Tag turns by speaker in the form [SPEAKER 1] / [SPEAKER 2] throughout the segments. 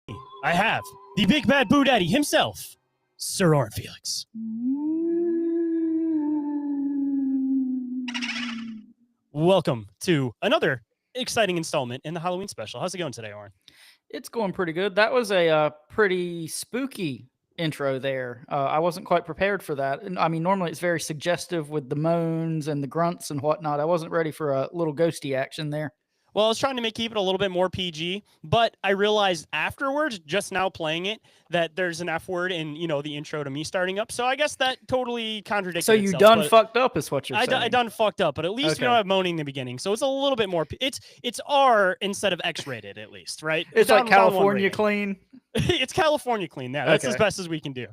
[SPEAKER 1] I have the big bad Boo Daddy himself, Sir Orin Felix. Welcome to another exciting installment in the Halloween special. How's it going today, Orin?
[SPEAKER 2] It's going pretty good. That was a pretty spooky intro there. I wasn't quite prepared for that. And I mean, normally it's very suggestive with the moans and the grunts and whatnot. I wasn't ready for a little ghosty action there.
[SPEAKER 1] Well, I was trying to keep it a little bit more PG, but I realized afterwards, just now playing it, that there's an F word in, the intro to me starting up. So I guess that totally contradicts
[SPEAKER 2] So you done fucked up is what you're saying.
[SPEAKER 1] I done fucked up, but at least we don't have moaning in the beginning. So it's a little bit more, it's R instead of X-rated at least, right?
[SPEAKER 2] It's like California clean.
[SPEAKER 1] It's California clean. Yeah, that's as best as we can do.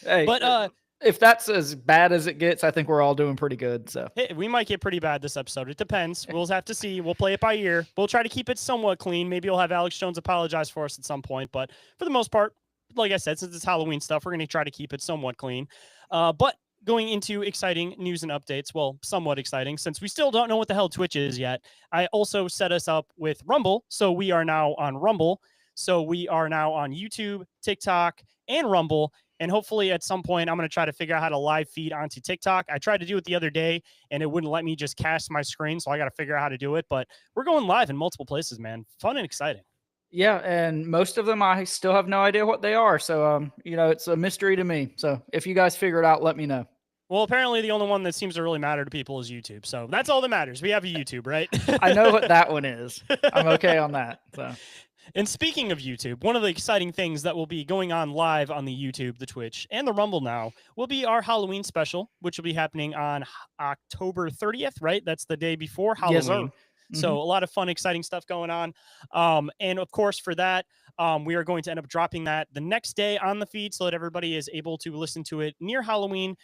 [SPEAKER 2] Hey, but if that's as bad as it gets, I think we're all doing pretty good. So
[SPEAKER 1] hey, we might get pretty bad this episode. It depends. We'll have to see. We'll play it by ear. We'll try to keep it somewhat clean. Maybe we'll have Alex Jones apologize for us at some point. But for the most part, like I said, since it's Halloween stuff, we're going to try to keep it somewhat clean. But going into exciting news and updates, well, somewhat exciting, since we still don't know what the hell Twitch is yet. I also set us up with Rumble. So we are now on Rumble. So we are now on YouTube, TikTok, and Rumble. And hopefully at some point, I'm going to try to figure out how to live feed onto TikTok. I tried to do it the other day, and it wouldn't let me just cast my screen, so I got to figure out how to do it. But we're going live in multiple places, man. Fun and exciting.
[SPEAKER 2] Yeah, and most of them, I still have no idea what they are. So, it's a mystery to me. So if you guys figure it out, let me know.
[SPEAKER 1] Well, apparently the only one that seems to really matter to people is YouTube. So that's all that matters. We have a YouTube, right?
[SPEAKER 2] I know what that one is. I'm okay on that. So.
[SPEAKER 1] And speaking of YouTube, one of the exciting things that will be going on live on the YouTube, the Twitch, and the Rumble now will be our Halloween special, which will be happening on October 30th, right? That's the day before Halloween.
[SPEAKER 2] Yes, sir.
[SPEAKER 1] So a lot of fun, exciting stuff going on. And of course, for that, we are going to end up dropping that the next day on the feed so that everybody is able to listen to it near Halloween.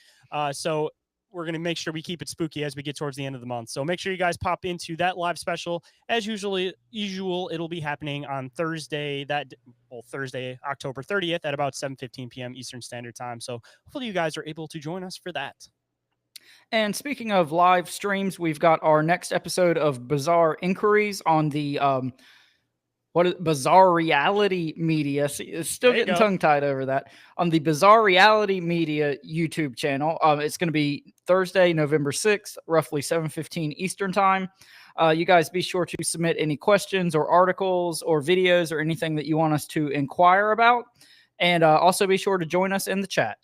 [SPEAKER 1] So we're going to make sure we keep it spooky as we get towards the end of the month. So make sure you guys pop into that live special. As usual, it'll be happening on Thursday, October 30th at about 7:15 p.m. Eastern Standard Time. So hopefully you guys are able to join us for that.
[SPEAKER 2] And speaking of live streams, we've got our next episode of Bizarre Inquiries on the Bizarre Reality Media. It's still getting tongue-tied over that. On the Bizarre Reality Media YouTube channel. It's going to be Thursday, November 6th, roughly 7:15 Eastern Time. You guys be sure to submit any questions or articles or videos or anything that you want us to inquire about. And also be sure to join us in the chat.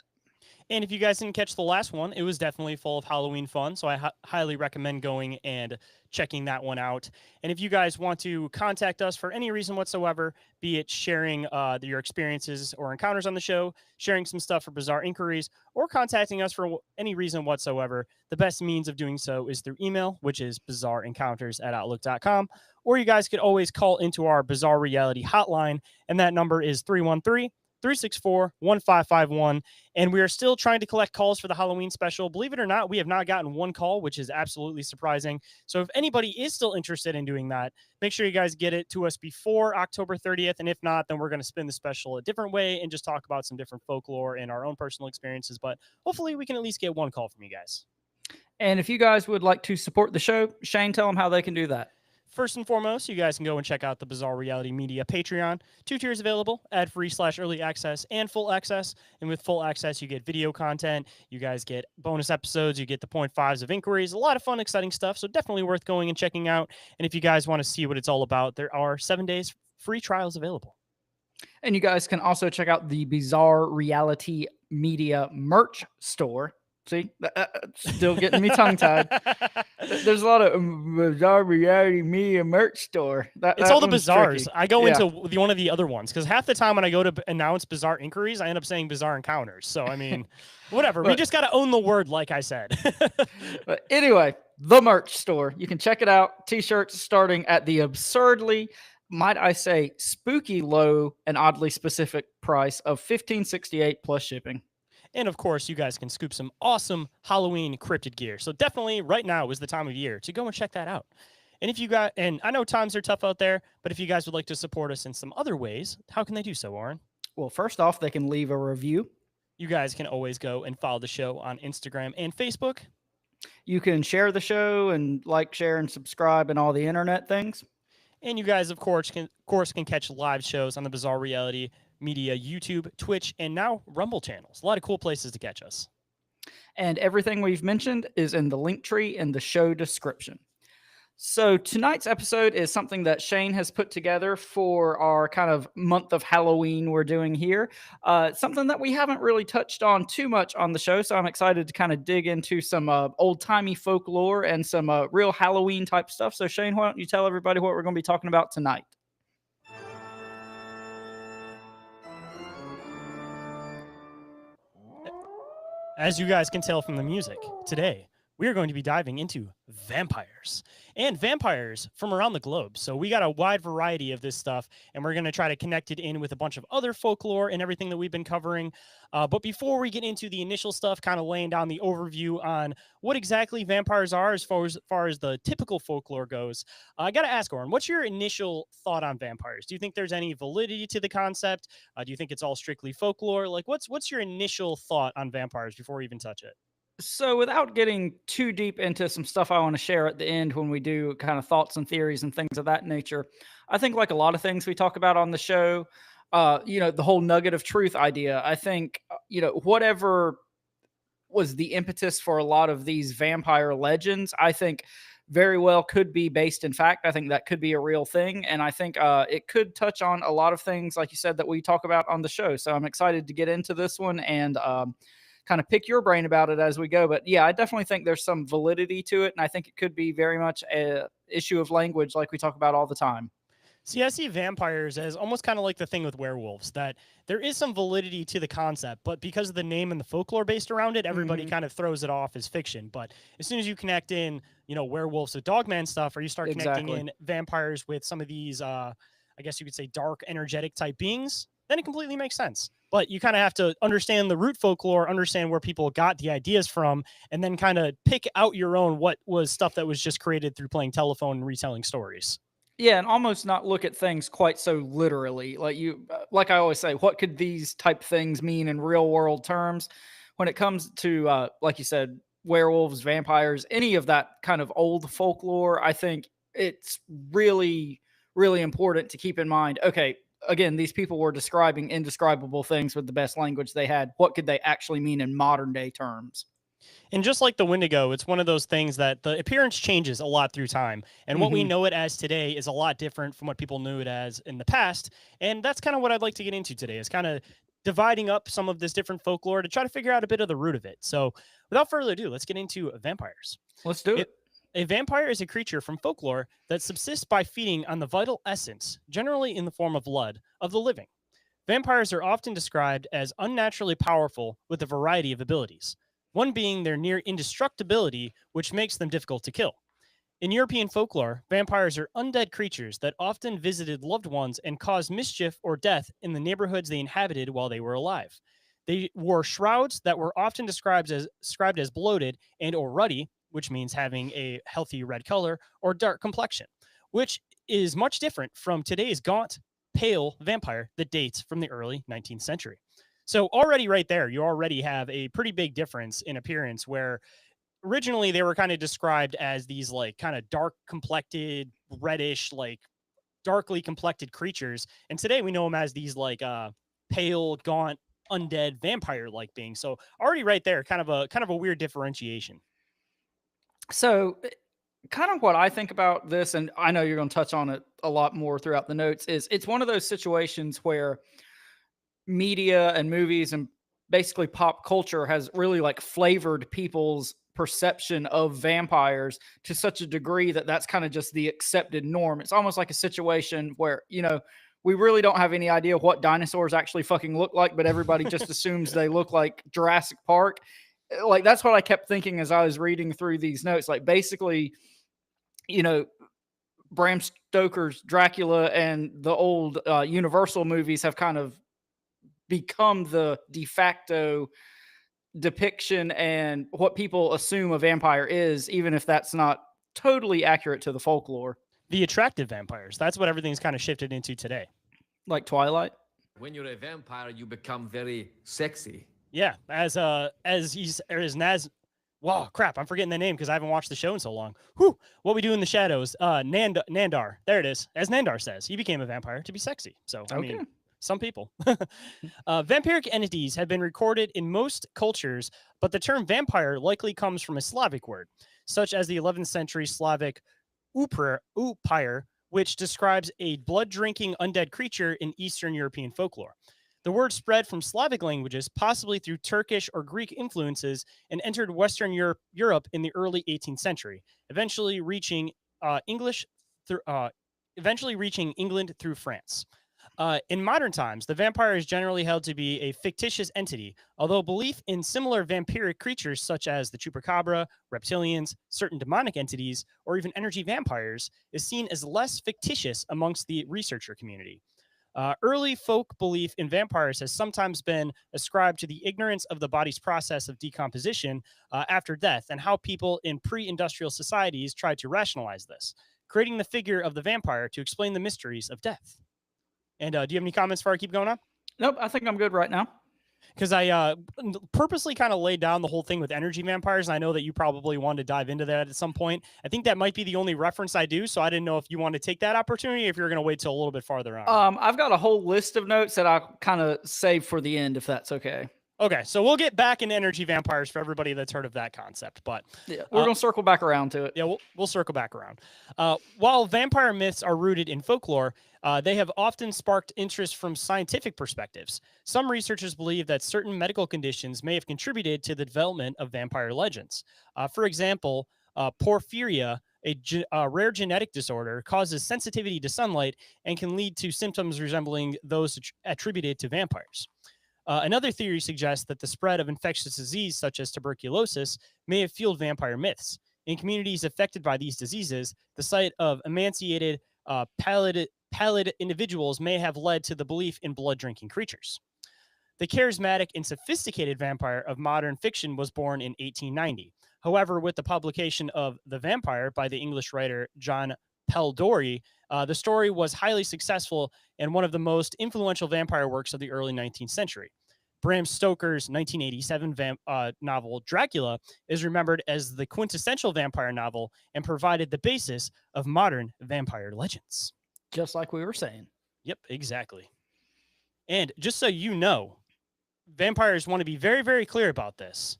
[SPEAKER 1] And if you guys didn't catch the last one, it was definitely full of Halloween fun. So I highly recommend going and checking that one out. And if you guys want to contact us for any reason whatsoever, be it sharing your experiences or encounters on the show, sharing some stuff for Bizarre Inquiries, or contacting us for any reason whatsoever, the best means of doing so is through email, which is bizarreencounters@outlook.com. Or you guys could always call into our Bizarre Reality hotline, and that number is 313-364-1551. And we are still trying to collect calls for the Halloween special. Believe it or not, we have not gotten one call, which is absolutely surprising. So if anybody is still interested in doing that, make sure you guys get it to us before October 30th. And if not, then we're going to spin the special a different way and just talk about some different folklore and our own personal experiences. But hopefully we can at least get one call from you guys.
[SPEAKER 2] And if you guys would like to support the show, Shane, tell them how they can do that.
[SPEAKER 1] First and foremost, you guys can go and check out the Bizarre Reality Media Patreon. 2 tiers available, ad-free/early access and full access. And with full access, you get video content. You guys get bonus episodes. You get the 0.5s of inquiries. A lot of fun, exciting stuff. So definitely worth going and checking out. And if you guys want to see what it's all about, there are 7 days free trials available.
[SPEAKER 2] And you guys can also check out the Bizarre Reality Media merch store. See, still getting me tongue-tied. There's a lot of Bizarre Reality Media merch store.
[SPEAKER 1] It's all the bizarres. Tricky. I go into one of the other ones because half the time when I go to announce Bizarre Inquiries, I end up saying Bizarre Encounters. So, I mean, whatever. We just got to own the word, like I said.
[SPEAKER 2] But anyway, the merch store. You can check it out. T-shirts starting at the absurdly, might I say, spooky low and oddly specific price of $15.68 plus shipping.
[SPEAKER 1] And of course, you guys can scoop some awesome Halloween cryptid gear. So definitely right now is the time of year to go and check that out. And if you got, and I know times are tough out there, but if you guys would like to support us in some other ways, how can they do so, Warren?
[SPEAKER 2] Well, first off, they can leave a review.
[SPEAKER 1] You guys can always go and follow the show on Instagram and Facebook.
[SPEAKER 2] You can share the show and like, share, and subscribe and all the internet things.
[SPEAKER 1] And you guys, of course, can catch live shows on the Bizarre Reality Media YouTube, Twitch, and now Rumble channels. A lot of cool places to catch us.
[SPEAKER 2] And everything we've mentioned is in the link tree in the show description. So tonight's episode is something that Shane has put together for our kind of month of Halloween we're doing here. Something that we haven't really touched on too much on the show, so I'm excited to kind of dig into some old-timey folklore and some real Halloween type stuff. So Shane, why don't you tell everybody what we're going to be talking about tonight?
[SPEAKER 1] As you guys can tell from the music, today we are going to be diving into vampires and vampires from around the globe. So we got a wide variety of this stuff, and we're going to try to connect it in with a bunch of other folklore and everything that we've been covering. But before we get into the initial stuff, kind of laying down the overview on what exactly vampires are as far as the typical folklore goes, I got to ask, Oren, what's your initial thought on vampires? Do you think there's any validity to the concept? Do you think it's all strictly folklore? Like, what's your initial thought on vampires before we even touch it?
[SPEAKER 2] So, without getting too deep into some stuff I want to share at the end when we do kind of thoughts and theories and things of that nature, I think, like a lot of things we talk about on the show, the whole nugget of truth idea, I think, whatever was the impetus for a lot of these vampire legends, I think very well could be based in fact. I think that could be a real thing. And I think it could touch on a lot of things, like you said, that we talk about on the show. So, I'm excited to get into this one and, kind of pick your brain about it as we go. But yeah, I definitely think there's some validity to it. And I think it could be very much a issue of language like we talk about all the time.
[SPEAKER 1] See, I see vampires as almost kind of like the thing with werewolves, that there is some validity to the concept, but because of the name and the folklore based around it, everybody kind of throws it off as fiction. But as soon as you connect in, werewolves with Dogman stuff, or you start connecting in vampires with some of these, I guess you could say dark, energetic type beings, then it completely makes sense. But you kind of have to understand the root folklore, understand where people got the ideas from, and then kind of pick out your own what was stuff that was just created through playing telephone and retelling stories.
[SPEAKER 2] Yeah, and almost not look at things quite so literally. Like I always say, what could these type things mean in real world terms? When it comes to, like you said, werewolves, vampires, any of that kind of old folklore, I think it's really, really important to keep in mind. Okay, again, these people were describing indescribable things with the best language they had. What could they actually mean in modern day terms?
[SPEAKER 1] And just like the Wendigo, it's one of those things that the appearance changes a lot through time. And what we know it as today is a lot different from what people knew it as in the past. And that's kind of what I'd like to get into today, is kind of dividing up some of this different folklore to try to figure out a bit of the root of it. So without further ado, let's get into vampires.
[SPEAKER 2] Let's do it.
[SPEAKER 1] A vampire is a creature from folklore that subsists by feeding on the vital essence, generally in the form of blood, of the living. Vampires are often described as unnaturally powerful with a variety of abilities, one being their near indestructibility, which makes them difficult to kill. In European folklore, vampires are undead creatures that often visited loved ones and caused mischief or death in the neighborhoods they inhabited while they were alive. They wore shrouds that were often described as bloated and or ruddy, which means having a healthy red color, or dark complexion, which is much different from today's gaunt, pale vampire that dates from the early 19th century. So already right there, you already have a pretty big difference in appearance, where originally they were kind of described as these like kind of dark complected, reddish, like darkly complected creatures. And today we know them as these like pale, gaunt, undead vampire like beings. So already right there, kind of a weird differentiation.
[SPEAKER 2] So kind of what I think about this, and I know you're going to touch on it a lot more throughout the notes, is it's one of those situations where media and movies and basically pop culture has really like flavored people's perception of vampires to such a degree that that's kind of just the accepted norm. It's almost like a situation where, we really don't have any idea what dinosaurs actually fucking look like, but everybody just assumes they look like Jurassic Park. Like, that's what I kept thinking as I was reading through these notes. Like, basically, Bram Stoker's Dracula and the old Universal movies have kind of become the de facto depiction and what people assume a vampire is, even if that's not totally accurate to the folklore.
[SPEAKER 1] The attractive vampires. That's what everything's kind of shifted into today.
[SPEAKER 2] Like Twilight?
[SPEAKER 3] When you're a vampire, you become very sexy.
[SPEAKER 1] Yeah, as Whoa, crap! I'm forgetting the name because I haven't watched the show in so long. Whew! What We Do in the Shadows. Nandar. There it is. As Nandar says, he became a vampire to be sexy. So I mean, some people. Vampiric entities have been recorded in most cultures, but the term vampire likely comes from a Slavic word, such as the 11th century Slavic upire, which describes a blood-drinking undead creature in Eastern European folklore. The word spread from Slavic languages, possibly through Turkish or Greek influences, and entered Western Europe in the early 18th century, eventually reaching England through France. In modern times, the vampire is generally held to be a fictitious entity, although belief in similar vampiric creatures such as the chupacabra, reptilians, certain demonic entities, or even energy vampires is seen as less fictitious amongst the researcher community. Early folk belief in vampires has sometimes been ascribed to the ignorance of the body's process of decomposition after death and how people in pre-industrial societies tried to rationalize this, creating the figure of the vampire to explain the mysteries of death. And do you have any comments before I keep going on?
[SPEAKER 2] Nope, I think I'm good right now.
[SPEAKER 1] Because I purposely kind of laid down the whole thing with energy vampires, and I know that you probably wanted to dive into that at some point. I think that might be the only reference I do, so I didn't know if you want to take that opportunity, if you're going to wait till a little bit farther on.
[SPEAKER 2] I've got a whole list of notes that I'll kind of save for the end, if that's okay.
[SPEAKER 1] Okay, so we'll get back into energy vampires for everybody that's heard of that concept, but
[SPEAKER 2] yeah, we're going to circle back around to it.
[SPEAKER 1] Yeah, we'll circle back around. While vampire myths are rooted in folklore, they have often sparked interest from scientific perspectives. Some researchers believe that certain medical conditions may have contributed to the development of vampire legends. For example, porphyria, a rare genetic disorder, causes sensitivity to sunlight and can lead to symptoms resembling those attributed to vampires. Another theory suggests that the spread of infectious disease, such as tuberculosis, may have fueled vampire myths. In communities affected by these diseases, the sight of emaciated, pallid individuals may have led to the belief in blood-drinking creatures. The charismatic and sophisticated vampire of modern fiction was born in 1890. However, with the publication of The Vampire by the English writer John Peldori, the story was highly successful and one of the most influential vampire works of the early 19th century. Bram Stoker's 1987 novel Dracula is remembered as the quintessential vampire novel and provided the basis of modern vampire legends.
[SPEAKER 2] Just like we were saying.
[SPEAKER 1] Yep, exactly. And just so you know, vampires want to be very, very clear about this.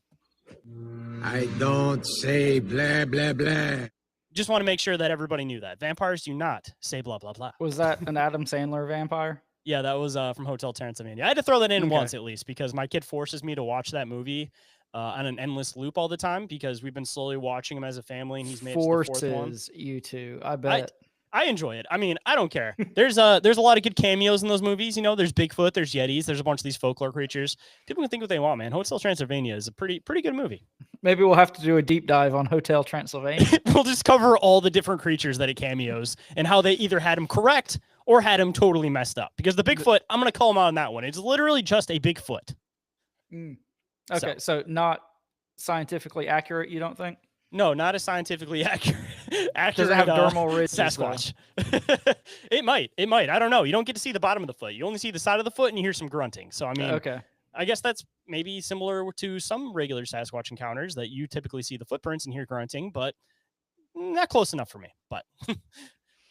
[SPEAKER 3] I don't say blah, blah, blah.
[SPEAKER 1] Just want to make sure that everybody knew that. Vampires do not say blah, blah, blah.
[SPEAKER 2] Was that an Adam Sandler vampire?
[SPEAKER 1] Yeah, that was from Hotel Transylvania. I had to throw that in once at least because my kid forces me to watch that movie on an endless loop all the time because we've been slowly watching him as a family and he's made it to the fourth one.
[SPEAKER 2] Forces you to, I bet.
[SPEAKER 1] I enjoy it. I mean, I don't care. There's a lot of good cameos in those movies. You know, there's Bigfoot, there's Yetis, there's a bunch of these folklore creatures. People can think what they want, man. Hotel Transylvania is a pretty good movie.
[SPEAKER 2] Maybe we'll have to do a deep dive on Hotel Transylvania.
[SPEAKER 1] We'll just cover all the different creatures that it cameos and how they either had him correct or had him totally messed up. Because the Bigfoot, I'm going to call him out on that one. It's literally just a Bigfoot.
[SPEAKER 2] Okay, so not scientifically accurate, you don't think?
[SPEAKER 1] No, not a scientifically accurate.
[SPEAKER 2] Does it have dermal ridges?
[SPEAKER 1] Sasquatch. It might. I don't know. You don't get to see the bottom of the foot. You only see the side of the foot and you hear some grunting. So, I mean,
[SPEAKER 2] okay.
[SPEAKER 1] I guess that's maybe similar to some regular Sasquatch encounters that you typically see the footprints and hear grunting, but not close enough for me. But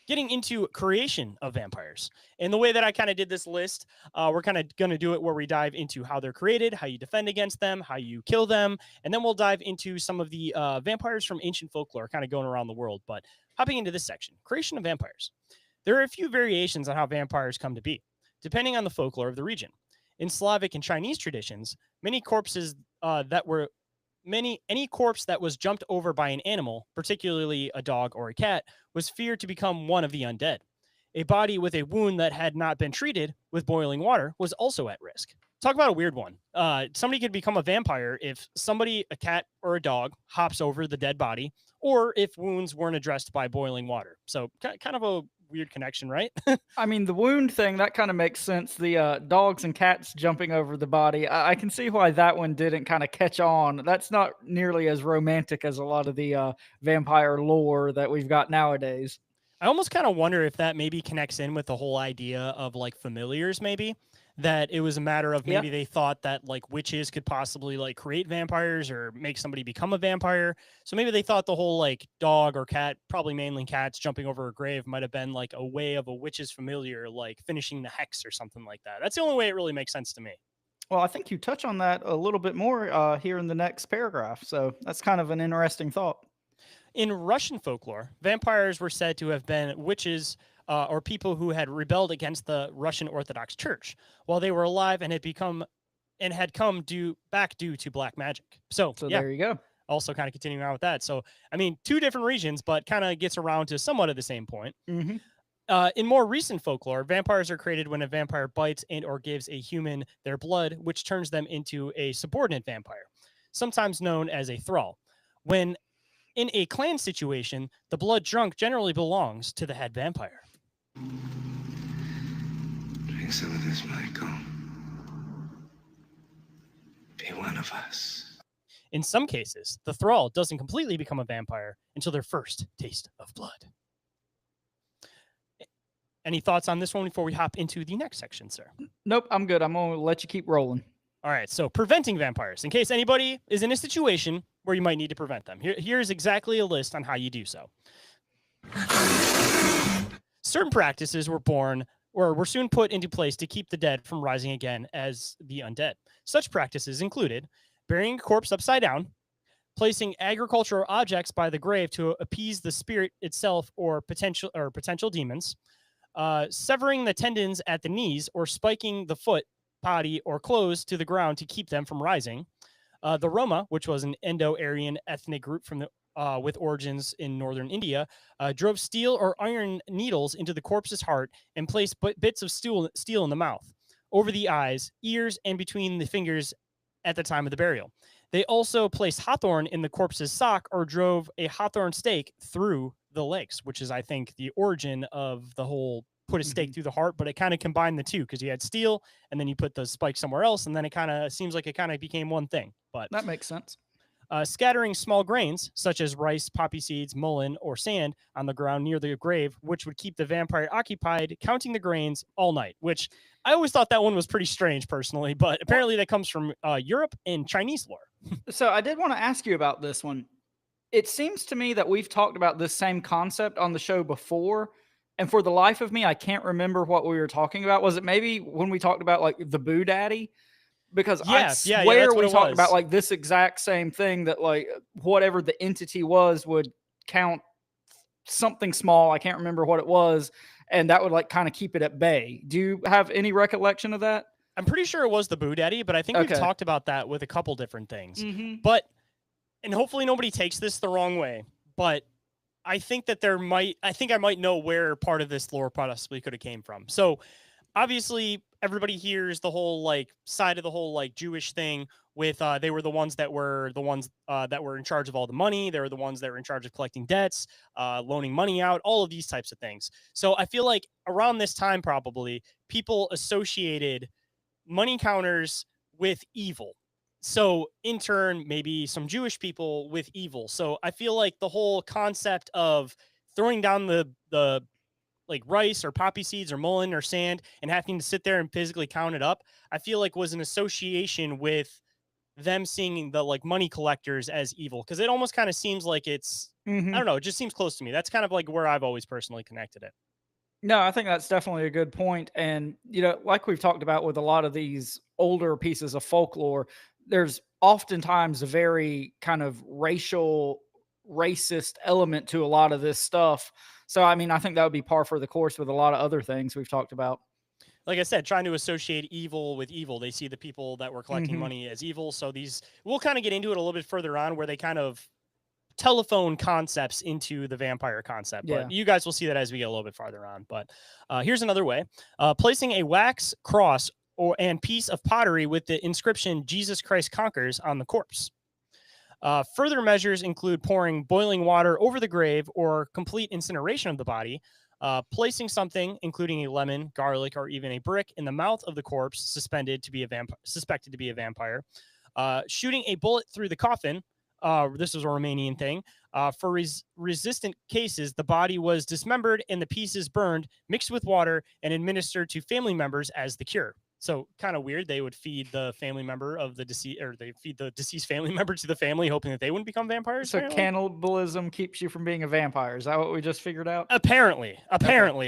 [SPEAKER 1] getting into creation of vampires. And the way that I kind of did this list, we're kind of going to do it where we dive into how they're created, how you defend against them, how you kill them, and then we'll dive into some of the vampires from ancient folklore, kind of going around the world. But hopping into this section, creation of vampires. There are a few variations on how vampires come to be, depending on the folklore of the region. In Slavic and Chinese traditions, any corpse that was jumped over by an animal, particularly a dog or a cat, was feared to become one of the undead. A body with a wound that had not been treated with boiling water was also at risk. Talk about a weird one. Somebody could become a vampire if a cat or a dog, hops over the dead body, or if wounds weren't addressed by boiling water. So kind of a weird connection, right?
[SPEAKER 2] I mean, the wound thing, that kind of makes sense. The dogs and cats jumping over the body, I can see why that one didn't kind of catch on. That's not nearly as romantic as a lot of the vampire lore that we've got nowadays.
[SPEAKER 1] I almost kind of wonder if that maybe connects in with the whole idea of like familiars, maybe. that it was a matter of maybe they thought that like witches could possibly like create vampires or make somebody become a vampire. So maybe they thought the whole like dog or cat, probably mainly cats, jumping over a grave might have been like a way of a witch's familiar, like finishing the hex or something like that. That's the only way it really makes sense to me.
[SPEAKER 2] Well, I think you touch on that a little bit more here in the next paragraph. So that's kind of an interesting thought.
[SPEAKER 1] In Russian folklore, vampires were said to have been witches or people who had rebelled against the Russian Orthodox Church while they were alive and had come back due to black magic. So yeah,
[SPEAKER 2] there you go.
[SPEAKER 1] Also kind of continuing on with that. So, I mean, two different regions, but kind of gets around to somewhat of the same point.
[SPEAKER 2] Mm-hmm.
[SPEAKER 1] In more recent folklore, vampires are created when a vampire bites and or gives a human their blood, which turns them into a subordinate vampire, sometimes known as a thrall. When in a clan situation, the blood drunk generally belongs to the head vampire.
[SPEAKER 4] Drink some of this, Michael. Be one of us.
[SPEAKER 1] In some cases, the thrall doesn't completely become a vampire until their first taste of blood. Any thoughts on this one before we hop into the next section, sir?
[SPEAKER 2] Nope, I'm good. I'm going to let you keep rolling.
[SPEAKER 1] All right, so preventing vampires. In case anybody is in a situation where you might need to prevent them. Here's exactly a list on how you do so. Certain practices were soon put into place to keep the dead from rising again as the undead. Such practices included burying a corpse upside down, placing agricultural objects by the grave to appease the spirit itself or potential demons, severing the tendons at the knees or spiking the foot, body, or clothes to the ground to keep them from rising. The Roma, which was an Indo-Aryan ethnic group with origins in northern India, drove steel or iron needles into the corpse's heart and placed bits of steel in the mouth, over the eyes, ears, and between the fingers at the time of the burial. They also placed hawthorn in the corpse's sock or drove a hawthorn stake through the legs, which is, I think, the origin of the whole put a stake through the heart, but it kind of combined the two because you had steel and then you put the spike somewhere else, and then it kind of seems like it kind of became one thing. But
[SPEAKER 2] that makes sense.
[SPEAKER 1] Scattering small grains such as rice, poppy seeds, mullein, or sand on the ground near the grave, which would keep the vampire occupied, counting the grains all night, which I always thought that one was pretty strange personally, but apparently that comes from Europe and Chinese lore.
[SPEAKER 2] So I did want to ask you about this one. It seems to me that we've talked about this same concept on the show before, and for the life of me, I can't remember what we were talking about. Was it maybe when we talked about like the Boo Daddy? Because I swear we talked about like this exact same thing, that like whatever the entity was would count something small. I can't remember what it was. And that would like kind of keep it at bay. Do you have any recollection of that?
[SPEAKER 1] I'm pretty sure it was the Boo Daddy, but I think we've talked about that with a couple different things.
[SPEAKER 2] Mm-hmm.
[SPEAKER 1] And hopefully nobody takes this the wrong way, but I think that I might know where part of this lore possibly could have came from. So obviously everybody hears the whole like side of the whole like Jewish thing with they were the ones that were in charge of all the money. They were the ones that were in charge of collecting debts, loaning money out, all of these types of things. So I feel like around this time, probably people associated money counters with evil. So in turn, maybe some Jewish people with evil. So I feel like the whole concept of throwing down the like rice or poppy seeds or mullein or sand and having to sit there and physically count it up, I feel like was an association with them seeing the like money collectors as evil. Cause it almost kind of seems like it's, I don't know, it just seems close to me. That's kind of like where I've always personally connected it.
[SPEAKER 2] No, I think that's definitely a good point. And, you know, like we've talked about with a lot of these older pieces of folklore, there's oftentimes a very kind of racist element to a lot of this stuff. So, I mean, I think that would be par for the course with a lot of other things we've talked about.
[SPEAKER 1] Like I said, trying to associate evil with evil. They see the people that were collecting money as evil. So we'll kind of get into it a little bit further on where they kind of telephone concepts into the vampire concept. But you guys will see that as we get a little bit farther on. But here's another way. Placing a wax cross and piece of pottery with the inscription Jesus Christ Conquers on the corpse. Further measures include pouring boiling water over the grave or complete incineration of the body, placing something, including a lemon, garlic, or even a brick in the mouth of the corpse suspected to be a vampire, shooting a bullet through the coffin. This was a Romanian thing. For resistant cases, the body was dismembered and the pieces burned, mixed with water, and administered to family members as the cure. So kind of weird. They would feed the family member of the deceased, or they feed the deceased family member to the family, hoping that they wouldn't become vampires.
[SPEAKER 2] So
[SPEAKER 1] Apparently,
[SPEAKER 2] cannibalism keeps you from being a vampire. Is that what we just figured out?
[SPEAKER 1] apparently,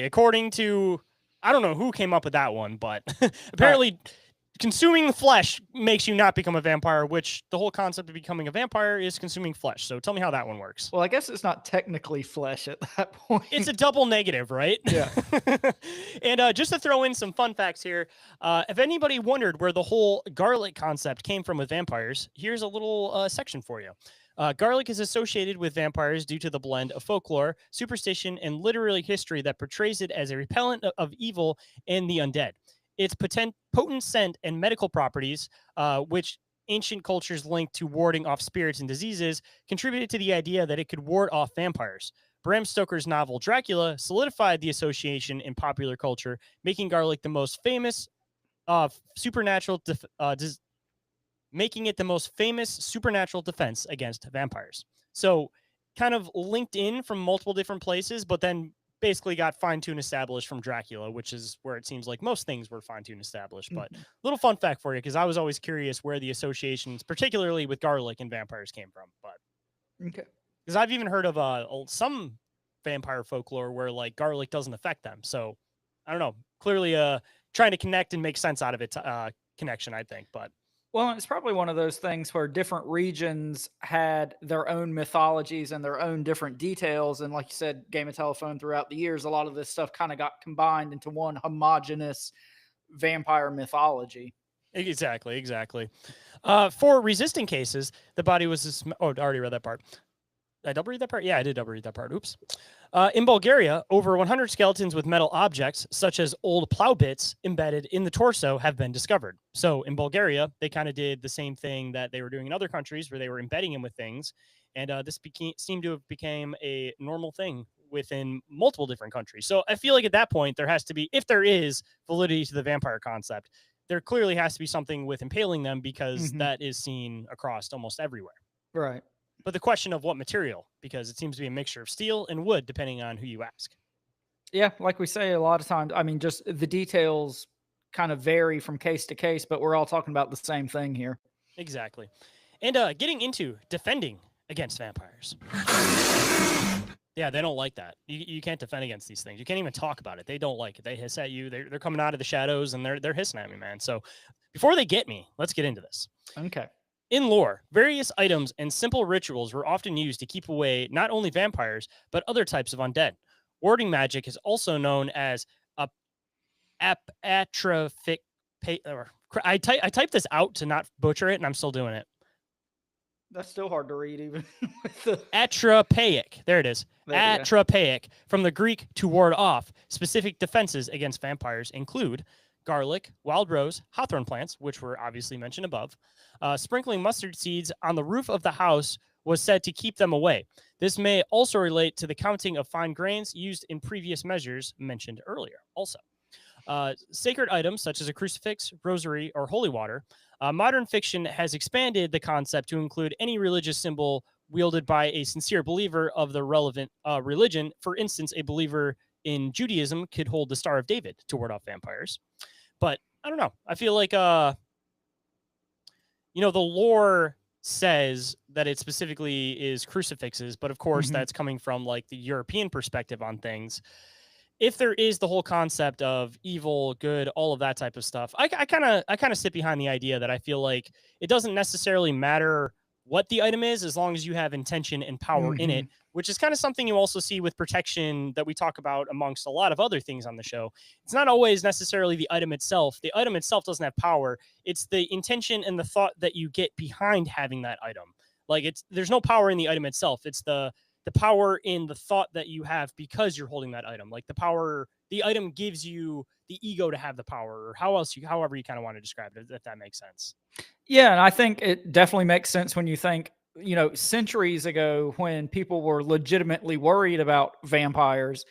[SPEAKER 1] according to, I don't know who came up with that one, but apparently consuming the flesh makes you not become a vampire, which the whole concept of becoming a vampire is consuming flesh. So tell me how that one works.
[SPEAKER 2] Well, I guess it's not technically flesh at that point.
[SPEAKER 1] It's a double negative, right?
[SPEAKER 2] Yeah.
[SPEAKER 1] And just to throw in some fun facts here, if anybody wondered where the whole garlic concept came from with vampires, here's a little section for you. Garlic is associated with vampires due to the blend of folklore, superstition, and literary history that portrays it as a repellent of evil and the undead. Its potent scent and medical properties, which ancient cultures linked to warding off spirits and diseases, contributed to the idea that it could ward off vampires. Bram Stoker's novel Dracula solidified the association in popular culture, making garlic the most famous supernatural making it the most famous supernatural defense against vampires. So kind of linked in from multiple different places, but then basically got fine-tuned established from Dracula, which is where it seems like most things were fine-tuned established. But little fun fact for you, because I was always curious where the associations, particularly with garlic and vampires, came from. But
[SPEAKER 2] okay,
[SPEAKER 1] because I've even heard of some vampire folklore where like garlic doesn't affect them. So I don't know. Clearly, trying to connect and make sense out of it connection, I think. But
[SPEAKER 2] well, it's probably one of those things where different regions had their own mythologies and their own different details. And like you said, Game of Telephone throughout the years, a lot of this stuff kind of got combined into one homogenous vampire mythology.
[SPEAKER 1] Exactly. For resisting cases, the body was... I already read that part. Did I double read that part? Yeah, I did double read that part. Oops. In Bulgaria, over 100 skeletons with metal objects, such as old plow bits embedded in the torso, have been discovered. So in Bulgaria, they kind of did the same thing that they were doing in other countries where they were embedding him with things. And this seemed to have become a normal thing within multiple different countries. So I feel like at that point, there has to be, if there is validity to the vampire concept, there clearly has to be something with impaling them, because that is seen across almost everywhere.
[SPEAKER 2] Right.
[SPEAKER 1] But the question of what material, because it seems to be a mixture of steel and wood, depending on who you ask.
[SPEAKER 2] Yeah, like we say a lot of times, I mean, just the details kind of vary from case to case, but we're all talking about the same thing here.
[SPEAKER 1] Exactly. And getting into defending against vampires. Yeah, they don't like that. You can't defend against these things. You can't even talk about it. They don't like it. They hiss at you. They're coming out of the shadows, and they're hissing at me, man. So before they get me, let's get into this.
[SPEAKER 2] Okay.
[SPEAKER 1] In lore, various items and simple rituals were often used to keep away not only vampires, but other types of undead. Warding magic is also known as atrophic. I typed this out to not butcher it, and I'm still doing it.
[SPEAKER 2] That's still hard to read, even with the
[SPEAKER 1] atropaic. There it is. Atropaic, from the Greek to ward off. Specific defenses against vampires include garlic, wild rose, hawthorn plants, which were obviously mentioned above. Sprinkling mustard seeds on the roof of the house was said to keep them away. This may also relate to the counting of fine grains used in previous measures mentioned earlier. Also, sacred items such as a crucifix, rosary, or holy water. Modern fiction has expanded the concept to include any religious symbol wielded by a sincere believer of the relevant religion. For instance, a believer in Judaism could hold the Star of David to ward off vampires. But I don't know. I feel like, the lore says that it specifically is crucifixes, but of course that's coming from like the European perspective on things. If there is the whole concept of evil, good, all of that type of stuff, I kind of sit behind the idea that I feel like it doesn't necessarily matter what the item is, as long as you have intention and power in it, which is kind of something you also see with protection that we talk about amongst a lot of other things on the show. It's not always necessarily the item itself. The item itself doesn't have power. It's the intention and the thought that you get behind having that item. Like there's no power in the item itself. It's the power in the thought that you have because you're holding that item. Like the item gives you the ego to have the power, or however you kind of want to describe it, if that makes sense.
[SPEAKER 2] Yeah, and I think it definitely makes sense when you think, centuries ago when people were legitimately worried about vampires,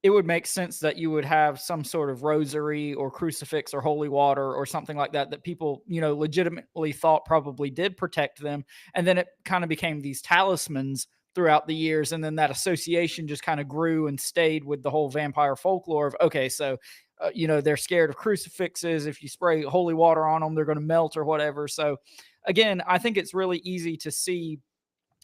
[SPEAKER 2] it would make sense that you would have some sort of rosary or crucifix or holy water or something like that people, legitimately thought probably did protect them. And then it kind of became these talismans throughout the years. And then that association just kind of grew and stayed with the whole vampire folklore of, okay, so they're scared of crucifixes. If you spray holy water on them, they're going to melt or whatever. So again, I think it's really easy to see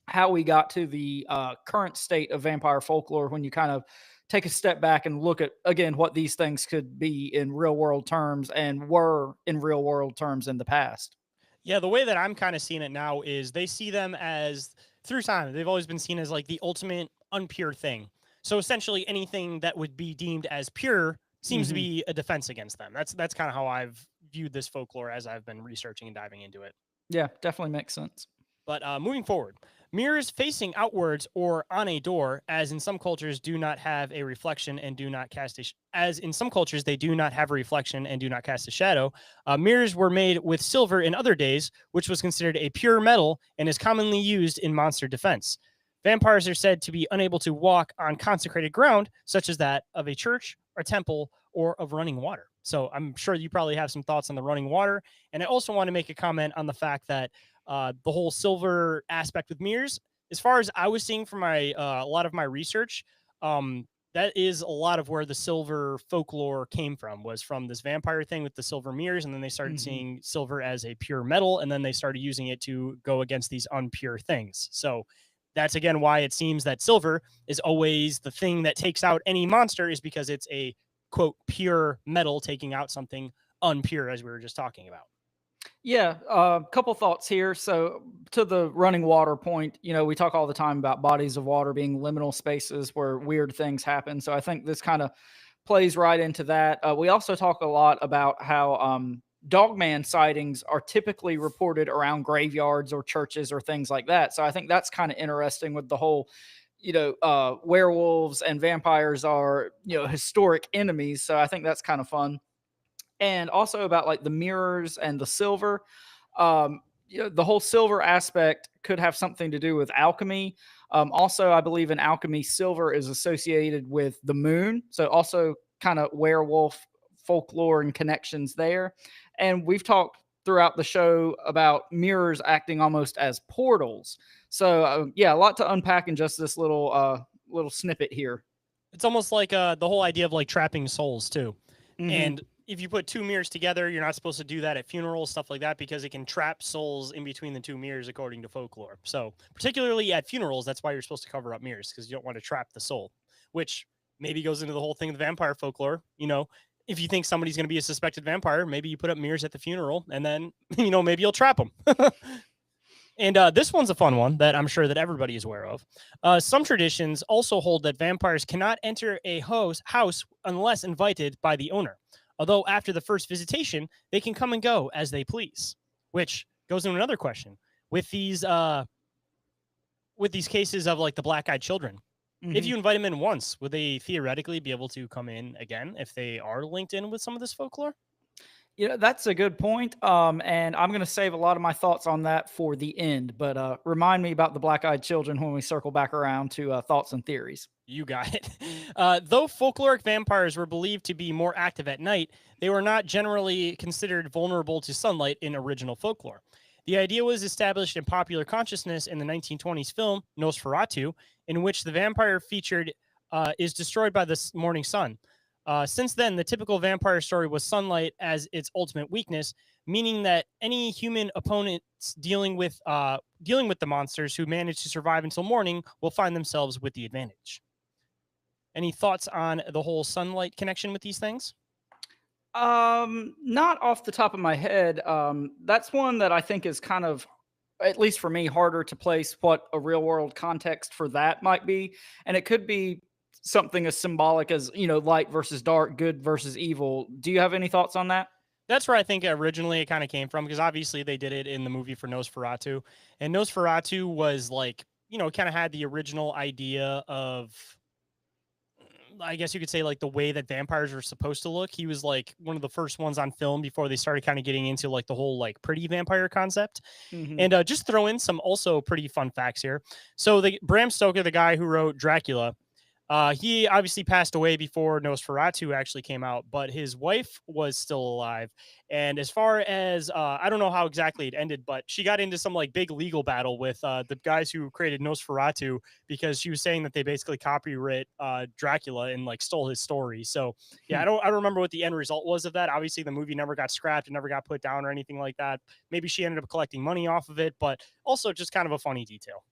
[SPEAKER 2] how we got to the current state of vampire folklore when you kind of take a step back and look at, again, what these things could be in real world terms and were in real world terms in the past.
[SPEAKER 1] Yeah, the way that I'm kind of seeing it now is they see them as, through time, they've always been seen as like the ultimate unpure thing. So essentially anything that would be deemed as pure seems to be a defense against them. That's kind of how I've viewed this folklore as I've been researching and diving into it.
[SPEAKER 2] Yeah, definitely makes sense.
[SPEAKER 1] But moving forward, mirrors facing outwards or on a door, as in some cultures do not have a reflection and do not cast as in some cultures they do not have a reflection and do not cast a shadow. Mirrors were made with silver in other days, which was considered a pure metal and is commonly used in monster defense. Vampires are said to be unable to walk on consecrated ground, such as that of a church or temple or of running water. So I'm sure you probably have some thoughts on the running water. And I also want to make a comment on the fact that the whole silver aspect with mirrors, as far as I was seeing from my a lot of my research, that is a lot of where the silver folklore came from, was from this vampire thing with the silver mirrors. And then they started seeing silver as a pure metal, and then they started using it to go against these unpure things. So that's again why it seems that silver is always the thing that takes out any monster, is because it's a quote pure metal taking out something unpure, as we were just talking about.
[SPEAKER 2] Yeah, a couple thoughts here. So, to the running water point, we talk all the time about bodies of water being liminal spaces where weird things happen. So, I think this kind of plays right into that. We also talk a lot about how dogman sightings are typically reported around graveyards or churches or things like that. So, I think that's kind of interesting with the whole, werewolves and vampires are, historic enemies. So, I think that's kind of fun. And also about like the mirrors and the silver. The whole silver aspect could have something to do with alchemy. Also, I believe in alchemy, silver is associated with the moon. So also kind of werewolf folklore and connections there. And we've talked throughout the show about mirrors acting almost as portals. So a lot to unpack in just this little snippet here.
[SPEAKER 1] It's almost like the whole idea of like trapping souls too. And if you put two mirrors together, you're not supposed to do that at funerals, stuff like that, because it can trap souls in between the two mirrors, according to folklore. So particularly at funerals, that's why you're supposed to cover up mirrors, because you don't want to trap the soul, which maybe goes into the whole thing of the vampire folklore. If you think somebody's going to be a suspected vampire, maybe you put up mirrors at the funeral and then, maybe you'll trap them. And this one's a fun one that I'm sure that everybody is aware of. Some traditions also hold that vampires cannot enter a house unless invited by the owner. Although after the first visitation, they can come and go as they please, which goes into another question. With these cases of like the black-eyed children, if you invite them in once, would they theoretically be able to come in again if they are linked in with some of this folklore?
[SPEAKER 2] That's a good point. And I'm going to save a lot of my thoughts on that for the end, but remind me about the black-eyed children when we circle back around to thoughts and theories.
[SPEAKER 1] You got it. Though folkloric vampires were believed to be more active at night, they were not generally considered vulnerable to sunlight in original folklore. The idea was established in popular consciousness in the 1920s film Nosferatu, in which the vampire featured is destroyed by the morning sun. Since then, the typical vampire story was sunlight as its ultimate weakness, meaning that any human opponents dealing with the monsters who manage to survive until morning will find themselves with the advantage. Any thoughts on the whole sunlight connection with these things?
[SPEAKER 2] Not off the top of my head. That's one that I think is kind of, at least for me, harder to place what a real world context for that might be. And it could be something as symbolic as, light versus dark, good versus evil. Do you have any thoughts on that?
[SPEAKER 1] That's where I think originally it kind of came from, because obviously they did it in the movie for Nosferatu. And Nosferatu was like, kind of had the original idea of, I guess you could say, like the way that vampires were supposed to look. He was like one of the first ones on film before they started kind of getting into like the whole like pretty vampire concept. And just throw in some also pretty fun facts here. So Bram Stoker, the guy who wrote Dracula, He obviously passed away before Nosferatu actually came out, but his wife was still alive. And as far as I don't know how exactly it ended, but she got into some like big legal battle with the guys who created Nosferatu because she was saying that they basically copyright Dracula and like stole his story. So yeah, I don't remember what the end result was of that. Obviously, the movie never got scrapped and never got put down or anything like that. Maybe she ended up collecting money off of it, but also just kind of a funny detail.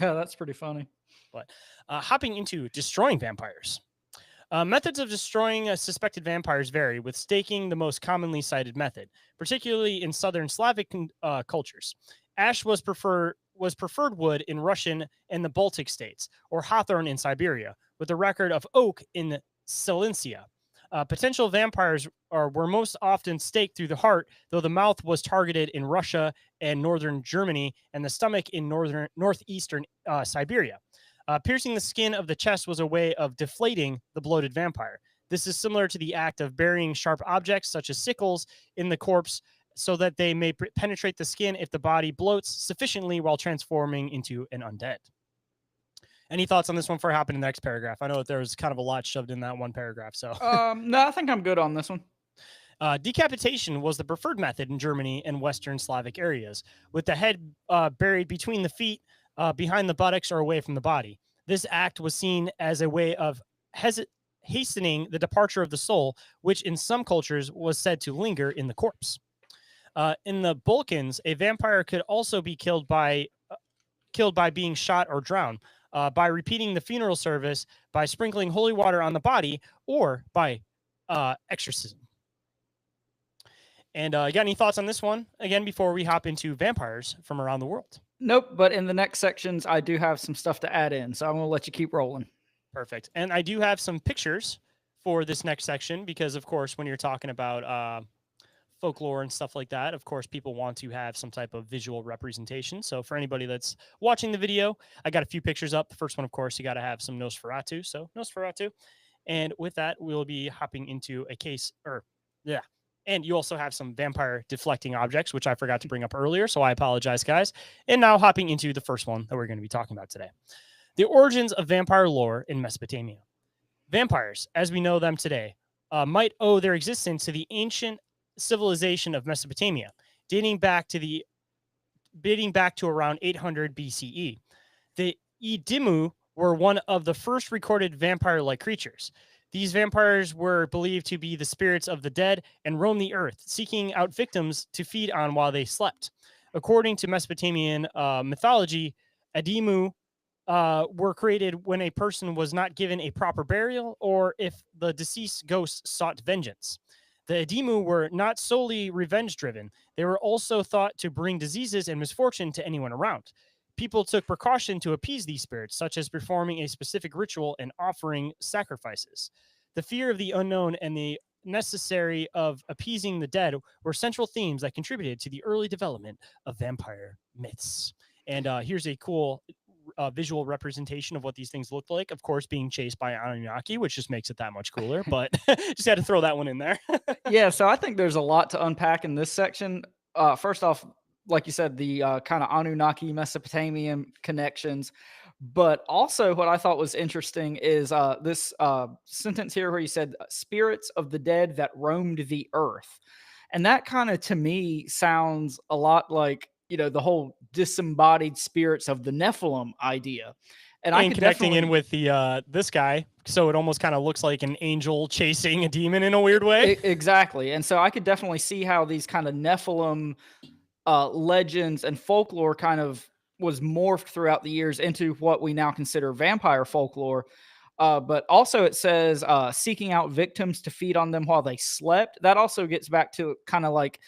[SPEAKER 2] Yeah, that's pretty funny.
[SPEAKER 1] But hopping into destroying vampires. Methods of destroying suspected vampires vary, with staking the most commonly cited method, particularly in southern Slavic cultures. Ash was preferred wood in Russian and the Baltic states, or hawthorn in Siberia, with a record of oak in Silesia. Potential vampires were most often staked through the heart, though the mouth was targeted in Russia and northern Germany, and the stomach in northeastern Siberia. Piercing the skin of the chest was a way of deflating the bloated vampire. This is similar to the act of burying sharp objects, such as sickles, in the corpse so that they may penetrate the skin if the body bloats sufficiently while transforming into an undead. Any thoughts on this one before I hop into the next paragraph? I know that there was kind of a lot shoved in that one paragraph. So,
[SPEAKER 2] No, I think I'm good on this one.
[SPEAKER 1] Decapitation was the preferred method in Germany and Western Slavic areas, with the head buried between the feet, behind the buttocks, or away from the body. This act was seen as a way of hastening the departure of the soul, which in some cultures was said to linger in the corpse. In the Balkans, a vampire could also be killed by being shot or drowned, by repeating the funeral service, by sprinkling holy water on the body, or by exorcism. And you got any thoughts on this one, again, before we hop into vampires from around the world?
[SPEAKER 2] Nope, but in the next sections, I do have some stuff to add in, so I'm going to let you keep rolling.
[SPEAKER 1] Perfect. And I do have some pictures for this next section because, of course, when you're talking about folklore and stuff like that, of course, people want to have some type of visual representation. So for anybody that's watching the video, I got a few pictures up. The first one, of course, you got to have some Nosferatu. So Nosferatu. And with that, we'll be hopping into a case, and you also have some vampire deflecting objects, which I forgot to bring up earlier. So I apologize, guys. And now hopping into the first one that we're going to be talking about today. The origins of vampire lore in Mesopotamia. Vampires, as we know them today, might owe their existence to the ancient civilization of Mesopotamia, dating back to around 800 BCE. The Edimu were one of the first recorded vampire-like creatures. These vampires were believed to be the spirits of the dead and roam the earth, seeking out victims to feed on while they slept. According to Mesopotamian mythology, Edimu were created when a person was not given a proper burial or if the deceased ghost sought vengeance. The Edimu were not solely revenge-driven. They were also thought to bring diseases and misfortune to anyone around. People took precaution to appease these spirits, such as performing a specific ritual and offering sacrifices. The fear of the unknown and the necessary of appeasing the dead were central themes that contributed to the early development of vampire myths. And here's a cool visual representation of what these things looked like. Of course, being chased by Anunnaki, which just makes it that much cooler, but just had to throw that one in there.
[SPEAKER 2] Yeah, so I think there's a lot to unpack in this section. First off, like you said, the kind of Anunnaki Mesopotamian connections. But also what I thought was interesting is this sentence here where you said spirits of the dead that roamed the earth. And that kind of, to me, sounds a lot like, the whole disembodied spirits of the Nephilim idea. And
[SPEAKER 1] connecting in with the this guy, so it almost kind of looks like an angel chasing a demon in a weird way.
[SPEAKER 2] Exactly. And so I could definitely see how these kind of Nephilim legends and folklore kind of was morphed throughout the years into what we now consider vampire folklore. But also it says seeking out victims to feed on them while they slept. That also gets back to kind of like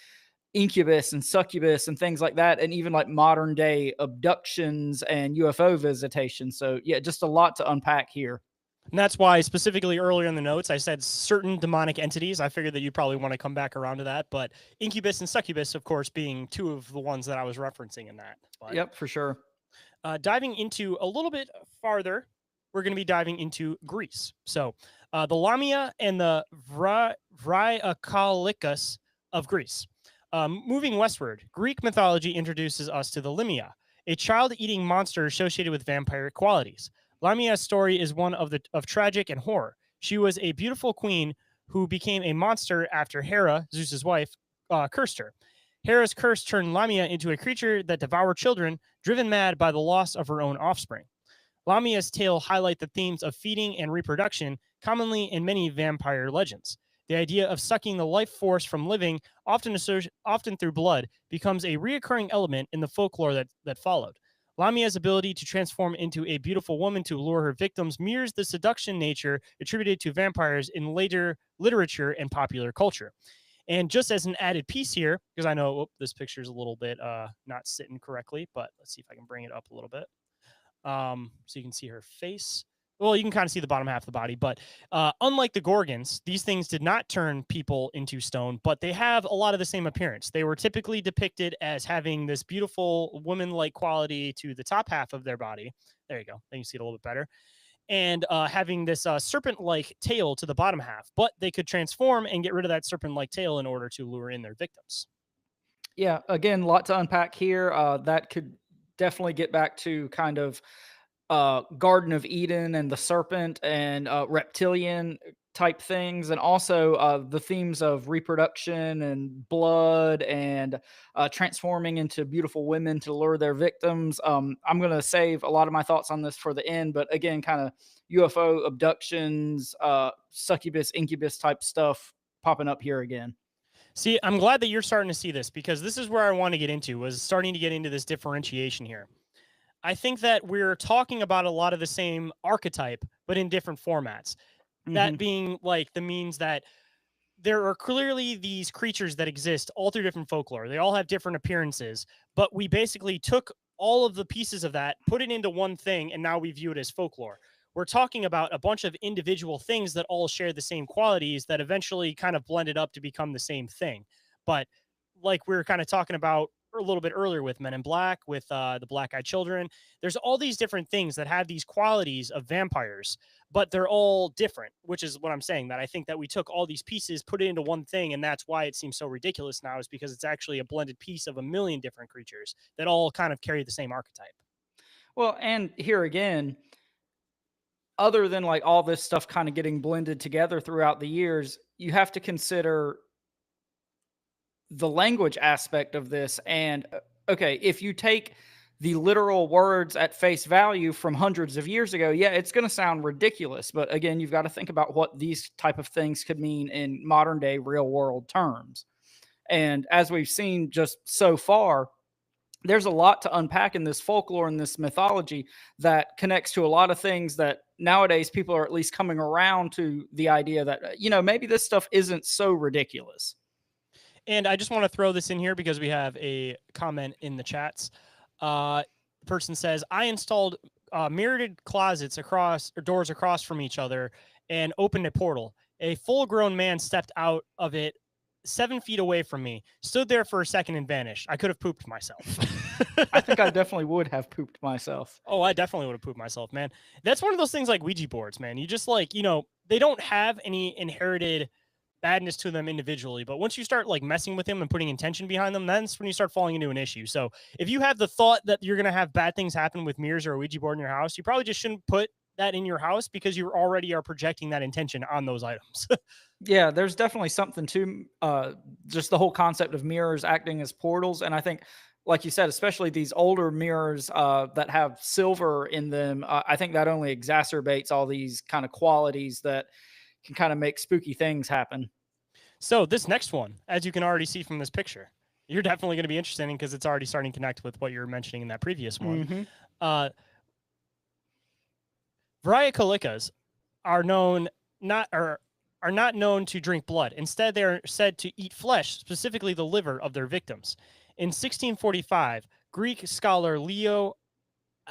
[SPEAKER 2] incubus and succubus and things like that, and even like modern day abductions and UFO visitations. So yeah, just a lot to unpack here.
[SPEAKER 1] And that's why specifically earlier in the notes, I said certain demonic entities. I figured that you probably want to come back around to that, but incubus and succubus, of course, being two of the ones that I was referencing in that. But,
[SPEAKER 2] yep, for sure.
[SPEAKER 1] Diving into a little bit farther, we're going to be diving into Greece. So the Lamia and the Vryakolicus of Greece. Moving westward, Greek mythology introduces us to the Limia, a child-eating monster associated with vampiric qualities. Lamia's story is one of tragic and horror. She was a beautiful queen who became a monster after Hera, Zeus's wife, cursed her. Hera's curse turned Lamia into a creature that devoured children, driven mad by the loss of her own offspring. Lamia's tale highlight the themes of feeding and reproduction, commonly in many vampire legends. The idea of sucking the life force from living, often through blood, becomes a reoccurring element in the folklore that followed. Lamia's ability to transform into a beautiful woman to lure her victims mirrors the seduction nature attributed to vampires in later literature and popular culture. And just as an added piece here, because I know this picture is a little bit not sitting correctly, but let's see if I can bring it up a little bit. So you can see her face. Well, you can kind of see the bottom half of the body, but unlike the Gorgons, these things did not turn people into stone, but they have a lot of the same appearance. They were typically depicted as having this beautiful woman-like quality to the top half of their body. There you go. Then you see it a little bit better. And having this serpent-like tail to the bottom half, but they could transform and get rid of that serpent-like tail in order to lure in their victims.
[SPEAKER 2] Yeah, again, a lot to unpack here. That could definitely get back to kind of Garden of Eden and the serpent and reptilian type things, and also the themes of reproduction and blood and transforming into beautiful women to lure their victims. I'm going to save a lot of my thoughts on this for the end, but again, kind of UFO abductions, succubus, incubus type stuff popping up here again.
[SPEAKER 1] See, I'm glad that you're starting to see this, because this is where I want to get into, was starting to get into this differentiation here. I think that we're talking about a lot of the same archetype, but in different formats. Mm-hmm. That being like the means that there are clearly these creatures that exist all through different folklore. They all have different appearances, but we basically took all of the pieces of that, put it into one thing, and now we view it as folklore. We're talking about a bunch of individual things that all share the same qualities that eventually kind of blended up to become the same thing. But like we were kind of talking about a little bit earlier with Men in Black, with the Black-Eyed Children, there's all these different things that have these qualities of vampires, but they're all different, which is what I'm saying, that I think that we took all these pieces, put it into one thing, and that's why it seems so ridiculous now, is because it's actually a blended piece of a million different creatures that all kind of carry the same archetype.
[SPEAKER 2] Well, and here again, other than like all this stuff kind of getting blended together throughout the years, you have to consider the language aspect of this. And okay, if you take the literal words at face value from hundreds of years ago, yeah, it's going to sound ridiculous. But again, you've got to think about what these type of things could mean in modern day real world terms. And as we've seen just so far, there's a lot to unpack in this folklore and this mythology that connects to a lot of things that nowadays people are at least coming around to the idea that, maybe this stuff isn't so ridiculous.
[SPEAKER 1] And I just want to throw this in here because we have a comment in the chats. Person says, I installed mirrored closets doors across from each other and opened a portal. A full-grown man stepped out of it 7 feet away from me, stood there for a second and vanished. I could have pooped myself.
[SPEAKER 2] I think I definitely would have pooped myself.
[SPEAKER 1] Oh, I definitely would have pooped myself, man. That's one of those things like Ouija boards, man. You just they don't have any inherited badness to them individually, but once you start like messing with them and putting intention behind them, that's when you start falling into an issue. So if you have the thought that you're going to have bad things happen with mirrors or a Ouija board in your house, you probably just shouldn't put that in your house, because you already are projecting that intention on those items.
[SPEAKER 2] Yeah, there's definitely something to just the whole concept of mirrors acting as portals. And I think, like you said, especially these older mirrors that have silver in them, I think that only exacerbates all these kind of qualities that can kind of make spooky things happen.
[SPEAKER 1] So this next one, as you can already see from this picture, you're definitely going to be interested in, because it's already starting to connect with what you were mentioning in that previous one. Mm-hmm. Vryakulikas are not known to drink blood. Instead, they are said to eat flesh, specifically the liver of their victims. In 1645, Greek scholar Leo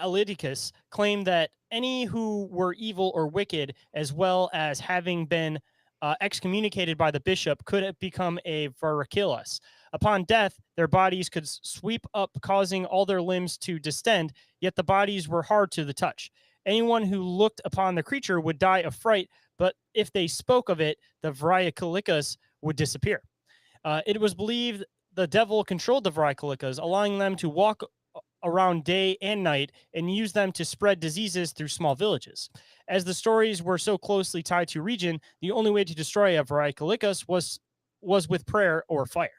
[SPEAKER 1] Alidicus claimed that any who were evil or wicked, as well as having been excommunicated by the bishop, could become a Vryakulas. Upon death, their bodies could sweep up, causing all their limbs to distend, yet the bodies were hard to the touch. Anyone who looked upon the creature would die of fright, but if they spoke of it, the Vryakulikas would disappear. It was believed the devil controlled the Vryakulikas, allowing them to walk around day and night and use them to spread diseases through small villages. As the stories were so closely tied to region, the only way to destroy a Varikalicus was with prayer or fire.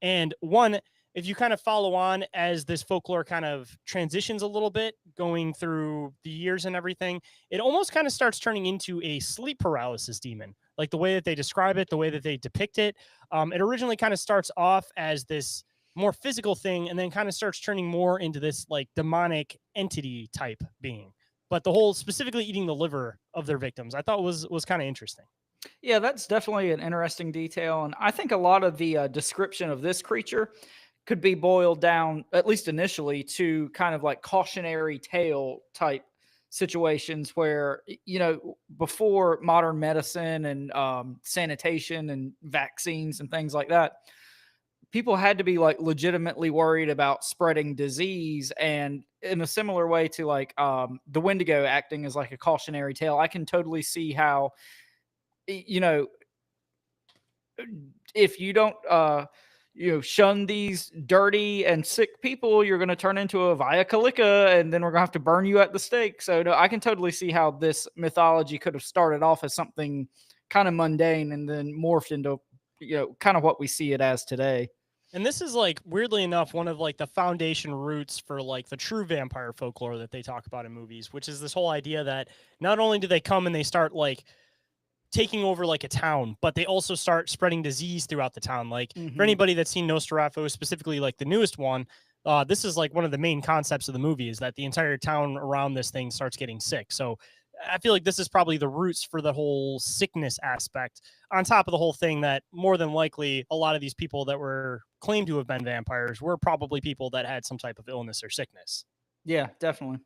[SPEAKER 1] And one, if you kind of follow on as this folklore kind of transitions a little bit, going through the years and everything, it almost kind of starts turning into a sleep paralysis demon. Like the way that they describe it, the way that they depict it. It originally kind of starts off as this more physical thing and then kind of starts turning more into this like demonic entity type being. But the whole specifically eating the liver of their victims, I thought was kind of interesting.
[SPEAKER 2] Yeah, that's definitely an interesting detail. And I think a lot of the description of this creature could be boiled down, at least initially, to kind of like cautionary tale type situations where, before modern medicine and sanitation and vaccines and things like that, people had to be like legitimately worried about spreading disease. And in a similar way to like the Wendigo acting as like a cautionary tale, I can totally see how, if you don't shun these dirty and sick people, you're going to turn into a Via Calica, and then we're going to have to burn you at the stake. So no, I can totally see how this mythology could have started off as something kind of mundane and then morphed into kind of what we see it as today.
[SPEAKER 1] And this is like, weirdly enough, one of like the foundation roots for like the true vampire folklore that they talk about in movies, which is this whole idea that not only do they come and they start like taking over like a town, but they also start spreading disease throughout the town. Like for anybody that's seen Nosferatu, specifically like the newest one, this is like one of the main concepts of the movie is that the entire town around this thing starts getting sick. So I feel like this is probably the roots for the whole sickness aspect, on top of the whole thing that more than likely a lot of these people that were claimed to have been vampires were probably people that had some type of illness or sickness.
[SPEAKER 2] Yeah, definitely.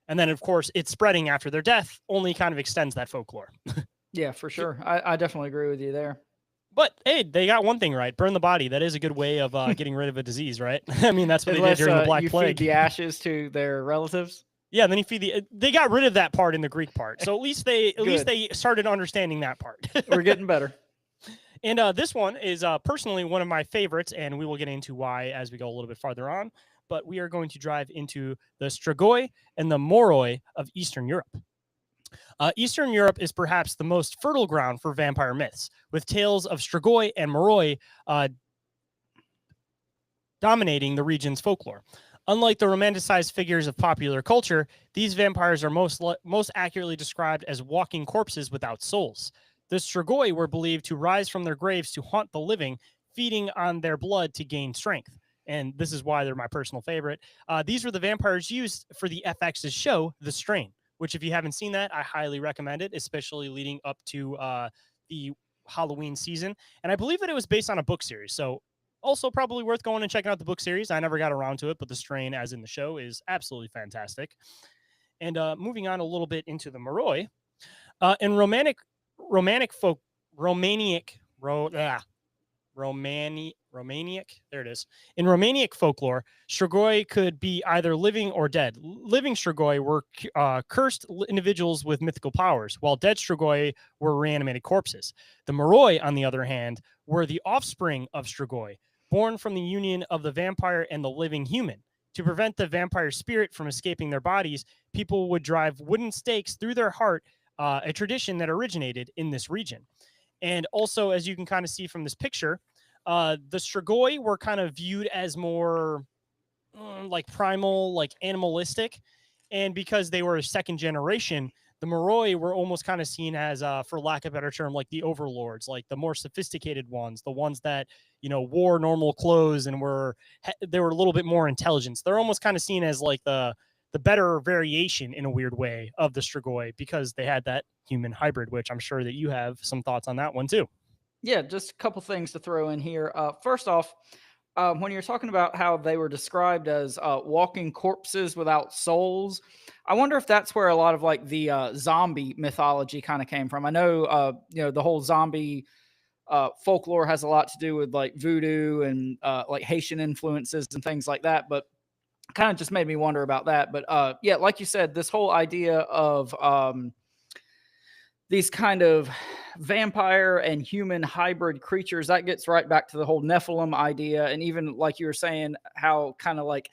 [SPEAKER 1] And then, of course, it's spreading after their death only kind of extends that folklore.
[SPEAKER 2] Yeah, for sure. I definitely agree with you there.
[SPEAKER 1] But hey, they got one thing right: burn the body. That is a good way of getting rid of a disease, right? I mean, that's what they did during the Black Plague.
[SPEAKER 2] Feed the ashes to their relatives.
[SPEAKER 1] Yeah, and then you feed they got rid of that part in the Greek part, so at least they started understanding that part.
[SPEAKER 2] We're getting better.
[SPEAKER 1] And this one is personally one of my favorites, and we will get into why as we go a little bit farther on. But we are going to drive into the Strigoi and the Moroi of Eastern Europe. Eastern Europe is perhaps the most fertile ground for vampire myths, with tales of Strigoi and Moroi dominating the region's folklore. Unlike the romanticized figures of popular culture, these vampires are most accurately described as walking corpses without souls. The Strigoi were believed to rise from their graves to haunt the living, feeding on their blood to gain strength. And this is why they're my personal favorite. These were the vampires used for the FX's show, The Strain, which if you haven't seen that, I highly recommend it, especially leading up to the Halloween season. And I believe that it was based on a book series. So also probably worth going and checking out the book series. I never got around to it, but The Strain, as in the show, is absolutely fantastic. And moving on a little bit into the Moroi. In Romanic folklore, Strigoi could be either living or dead. Living Strigoi were cursed individuals with mythical powers, while dead Strigoi were reanimated corpses. The Moroi, on the other hand, were the offspring of Strigoi, born from the union of the vampire and the living human. To prevent the vampire spirit from escaping their bodies, people would drive wooden stakes through their heart, a tradition that originated in this region. And also, as you can kind of see from this picture, the Strigoi were kind of viewed as more like primal, like animalistic. And because they were a second generation, the Moroi were almost kind of seen as, for lack of a better term, like the overlords, like the more sophisticated ones, the ones that, wore normal clothes and they were a little bit more intelligent. They're almost kind of seen as like the better variation in a weird way of the Strigoi because they had that human hybrid, which I'm sure that you have some thoughts on that one too.
[SPEAKER 2] Yeah, just a couple things to throw in here. First off, when you're talking about how they were described as walking corpses without souls, I wonder if that's where a lot of like the zombie mythology kind of came from. I know, the whole zombie folklore has a lot to do with like voodoo and like Haitian influences and things like that, but kind of just made me wonder about that. But yeah, like you said, this whole idea of these kind of vampire and human hybrid creatures, that gets right back to the whole Nephilim idea. And even like you were saying, how kind of like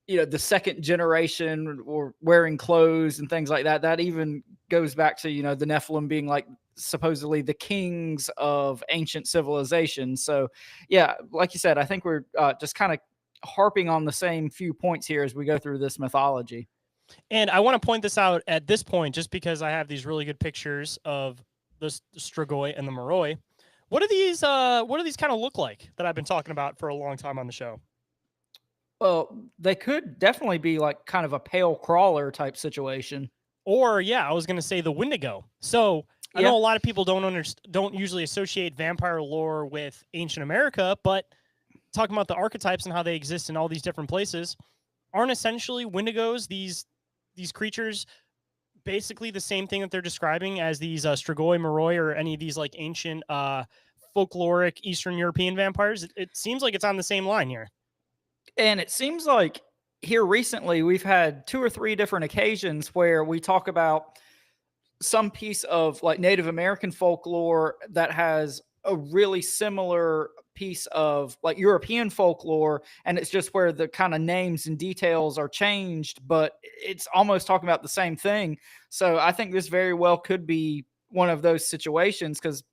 [SPEAKER 2] the second generation or wearing clothes and things like that. That even goes back to, the Nephilim being like supposedly the kings of ancient civilization. So yeah, like you said, I think we're just kind of harping on the same few points here as we go through this mythology.
[SPEAKER 1] And I want to point this out at this point, just because I have these really good pictures of the Strigoi and the Moroi. What do these kind of look like that I've been talking about for a long time on the show?
[SPEAKER 2] Well, they could definitely be like kind of a pale crawler type situation.
[SPEAKER 1] Or yeah, I was going to say the Wendigo. So I know a lot of people don't usually associate vampire lore with ancient America, but talking about the archetypes and how they exist in all these different places, aren't essentially Wendigos these creatures basically the same thing that they're describing as these Strigoi, Moroi, or any of these like ancient folkloric Eastern European vampires? It seems like it's on the same line here.
[SPEAKER 2] And it seems like here recently we've had 2 or 3 different occasions where we talk about some piece of like Native American folklore that has a really similar piece of like European folklore, and it's just where the kind of names and details are changed, but it's almost talking about the same thing. So I think this very well could be one of those situations, because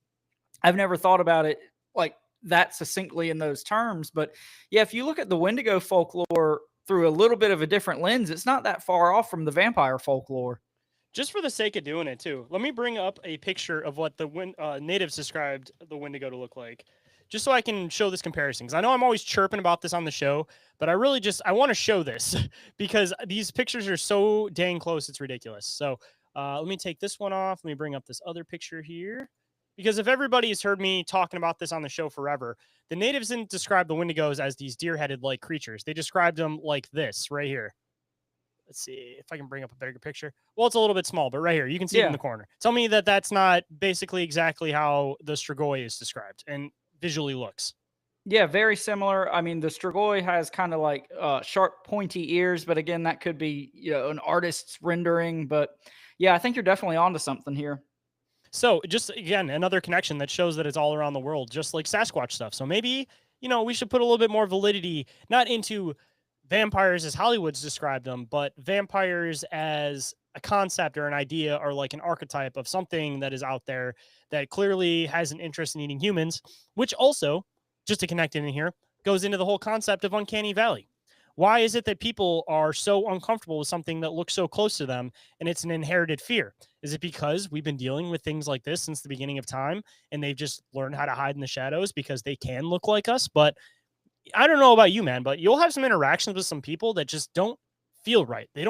[SPEAKER 2] I've never thought about it like that succinctly in those terms. But yeah, if you look at the Wendigo folklore through a little bit of a different lens, it's not that far off from the vampire folklore.
[SPEAKER 1] Just for the sake of doing it too, let me bring up a picture of what the natives described the Wendigo to look like, just so I can show this comparison. Because I know I'm always chirping about this on the show, but I want to show this because these pictures are so dang close, it's ridiculous. So let me take this one off. Let me bring up this other picture here. Because if everybody has heard me talking about this on the show forever, the natives didn't describe the Wendigos as these deer-headed like creatures. They described them like this right here. Let's see if I can bring up a bigger picture. Well, it's a little bit small, but right here, you can see it in the corner. Tell me that that's not basically exactly how the Strigoi is described and visually looks.
[SPEAKER 2] Yeah, very similar. I mean, the Strigoi has kind of like sharp, pointy ears, but again, that could be an artist's rendering. But yeah, I think you're definitely onto something here.
[SPEAKER 1] So just again, another connection that shows that it's all around the world, just like Sasquatch stuff. So maybe, we should put a little bit more validity, not into vampires as Hollywood's described them, but vampires as a concept or an idea or like an archetype of something that is out there that clearly has an interest in eating humans, which also, just to connect in here, goes into the whole concept of Uncanny Valley. Why is it that people are so uncomfortable with something that looks so close to them and it's an inherited fear? Is it because we've been dealing with things like this since the beginning of time and they've just learned how to hide in the shadows because they can look like us? But I don't know about you, man, but you'll have some interactions with some people that just don't feel right. It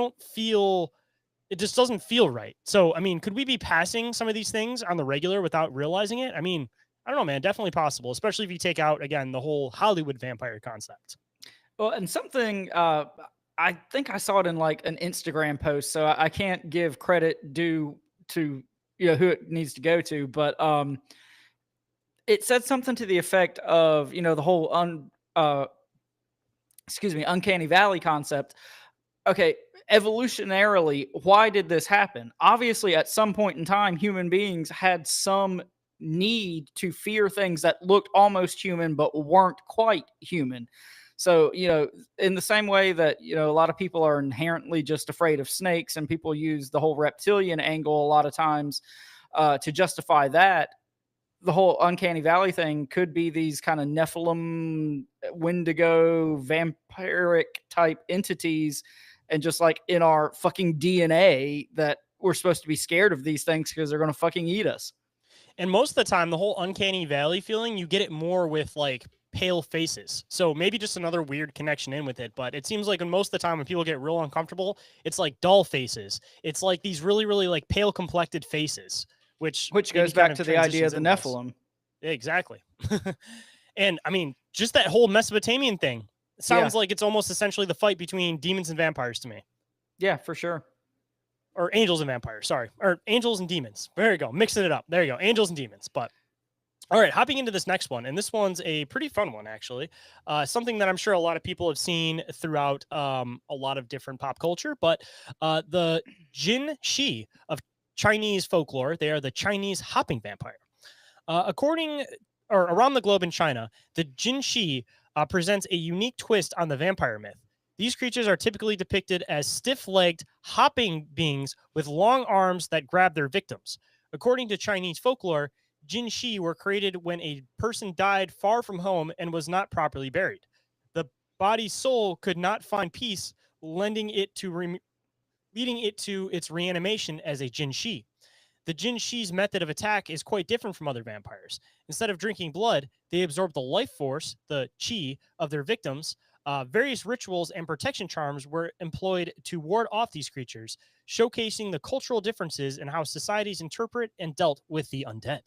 [SPEAKER 1] just doesn't feel right. So, I mean, could we be passing some of these things on the regular without realizing it? I mean, I don't know, man, definitely possible, especially if you take out, again, the whole Hollywood vampire concept.
[SPEAKER 2] Well, and something I think I saw it in like an Instagram post, so I can't give credit due to who it needs to go to, but it said something to the effect of the whole Uncanny Valley concept. Okay, evolutionarily, why did this happen? Obviously, at some point in time, human beings had some need to fear things that looked almost human but weren't quite human. So, in the same way that, a lot of people are inherently just afraid of snakes, and people use the whole reptilian angle a lot of times to justify that, the whole Uncanny Valley thing could be these kind of Nephilim, Wendigo, vampiric type entities. And just like in our fucking DNA that we're supposed to be scared of these things because they're going to fucking eat us.
[SPEAKER 1] And most of the time, the whole Uncanny Valley feeling, you get it more with like pale faces. So maybe just another weird connection in with it. But it seems like most of the time when people get real uncomfortable, it's like dull faces. It's like these really, really like pale complected faces, which
[SPEAKER 2] goes back to the idea of the Nephilim.
[SPEAKER 1] Exactly. And I mean, just that whole Mesopotamian thing sounds like it's almost essentially the fight between demons and vampires to me.
[SPEAKER 2] Yeah, for sure.
[SPEAKER 1] Or angels and vampires, sorry. Or angels and demons. There you go. Mixing it up. There you go. Angels and demons. But all right, hopping into this next one. And this one's a pretty fun one, actually. Something that I'm sure a lot of people have seen throughout a lot of different pop culture. But the Jin Shi of Chinese folklore, they are the Chinese hopping vampire. Around the globe in China, the Jin Shi presents a unique twist on the vampire myth. These creatures are typically depicted as stiff-legged, hopping beings with long arms that grab their victims. According to Chinese folklore, Jinshi were created when a person died far from home and was not properly buried. The body's soul could not find peace, leading it to its reanimation as a Jinshi. The Jinshi's method of attack is quite different from other vampires. Instead of drinking blood, they absorb the life force, the qi, of their victims. Various rituals and protection charms were employed to ward off these creatures, showcasing the cultural differences in how societies interpret and dealt with the undead.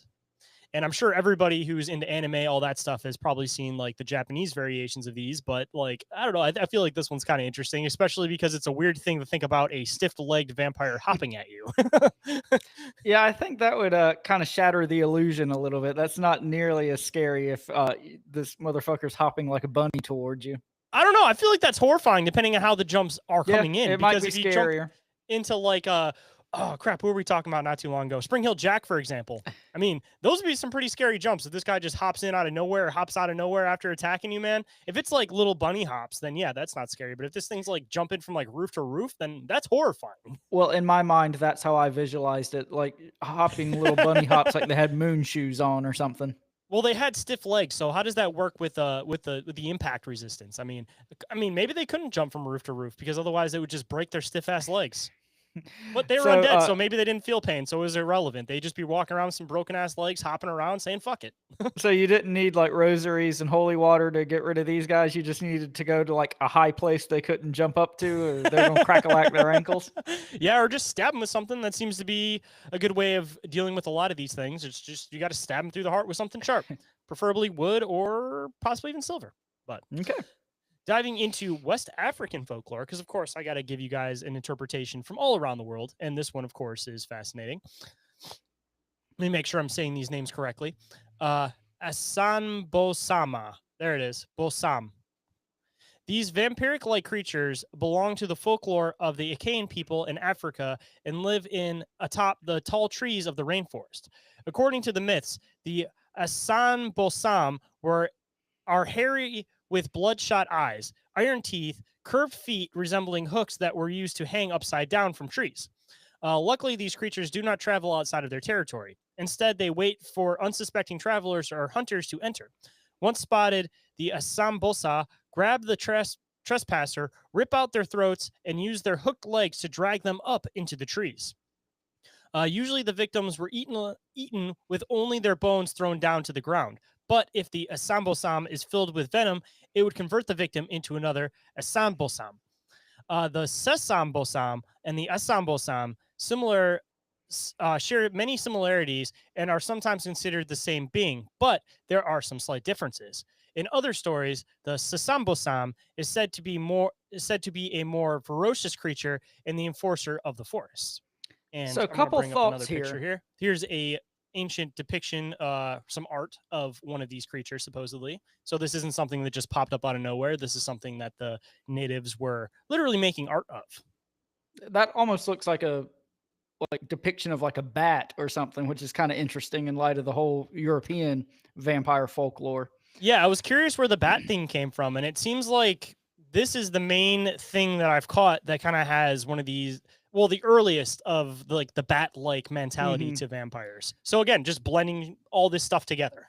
[SPEAKER 1] And I'm sure everybody who's into anime, all that stuff, has probably seen like the Japanese variations of these. But like, I don't know. I feel like this one's kind of interesting, especially because it's a weird thing to think about a stiff-legged vampire hopping at you.
[SPEAKER 2] Yeah, I think that would kind of shatter the illusion a little bit. That's not nearly as scary if this motherfucker's hopping like a bunny towards you.
[SPEAKER 1] I don't know. I feel like that's horrifying depending on how the jumps are
[SPEAKER 2] Yeah,
[SPEAKER 1] coming in.
[SPEAKER 2] it might
[SPEAKER 1] Because
[SPEAKER 2] be
[SPEAKER 1] if you
[SPEAKER 2] scarier.
[SPEAKER 1] jump into like oh crap, who were we talking about not too long ago? Spring Hill Jack, for example. I mean, those would be some pretty scary jumps if this guy just hops in out of nowhere or hops out of nowhere after attacking you, man. If it's like little bunny hops, then yeah, that's not scary. But if this thing's like jumping from like roof to roof, then that's horrifying.
[SPEAKER 2] Well, in my mind, that's how I visualized it, like hopping little bunny hops, like they had moon shoes on or something.
[SPEAKER 1] Well, they had stiff legs, so how does that work with the impact resistance? I mean, maybe they couldn't jump from roof to roof because otherwise they would just break their stiff ass legs. But they were undead, so maybe they didn't feel pain, so it was irrelevant. They'd just be walking around with some broken ass legs, hopping around, saying "fuck it."
[SPEAKER 2] So you didn't need like rosaries and holy water to get rid of these guys. You just needed to go to like a high place they couldn't jump up to, or they're gonna crack-a-lack their ankles.
[SPEAKER 1] Yeah, or just stab them with something. That seems to be a good way of dealing with a lot of these things. It's just you got to stab them through the heart with something sharp, preferably wood or possibly even silver. But
[SPEAKER 2] Okay.
[SPEAKER 1] diving into West African folklore, because of course I got to give you guys an interpretation from all around the world, and this one, of course, is fascinating. Let me make sure I'm saying these names correctly. Asan Bosama. There it is. Bosam. These vampiric-like creatures belong to the folklore of the Achaean people in Africa and live in atop the tall trees of the rainforest. According to the myths, the Asan Bosam are hairy with bloodshot eyes, iron teeth, curved feet resembling hooks that were used to hang upside down from trees. Luckily, these creatures do not travel outside of their territory. Instead, they wait for unsuspecting travelers or hunters to enter. Once spotted, the Asambosa grab the trespasser, rip out their throats, and use their hooked legs to drag them up into the trees. Usually, the victims were eaten with only their bones thrown down to the ground. But if the Asambosam is filled with venom, it would convert the victim into another Asambosam. The Sesambosam and the Asambosam share many similarities and are sometimes considered the same being, but there are some slight differences. In other stories, the Sesambosam is said to be a more ferocious creature and the enforcer of the forest. And
[SPEAKER 2] so a couple thoughts here.
[SPEAKER 1] Here's a ancient depiction, some art of one of these creatures, supposedly. So this isn't something that just popped up out of nowhere. This is something that the natives were literally making art of.
[SPEAKER 2] That almost looks like a depiction of like a bat or something, which is kind of interesting in light of the whole European vampire folklore.
[SPEAKER 1] Yeah, I was curious where the bat thing came from, and it seems like this is the main thing that I've caught that kind of has one of these. Well, the earliest of the bat-like mentality to vampires. So again, just blending all this stuff together.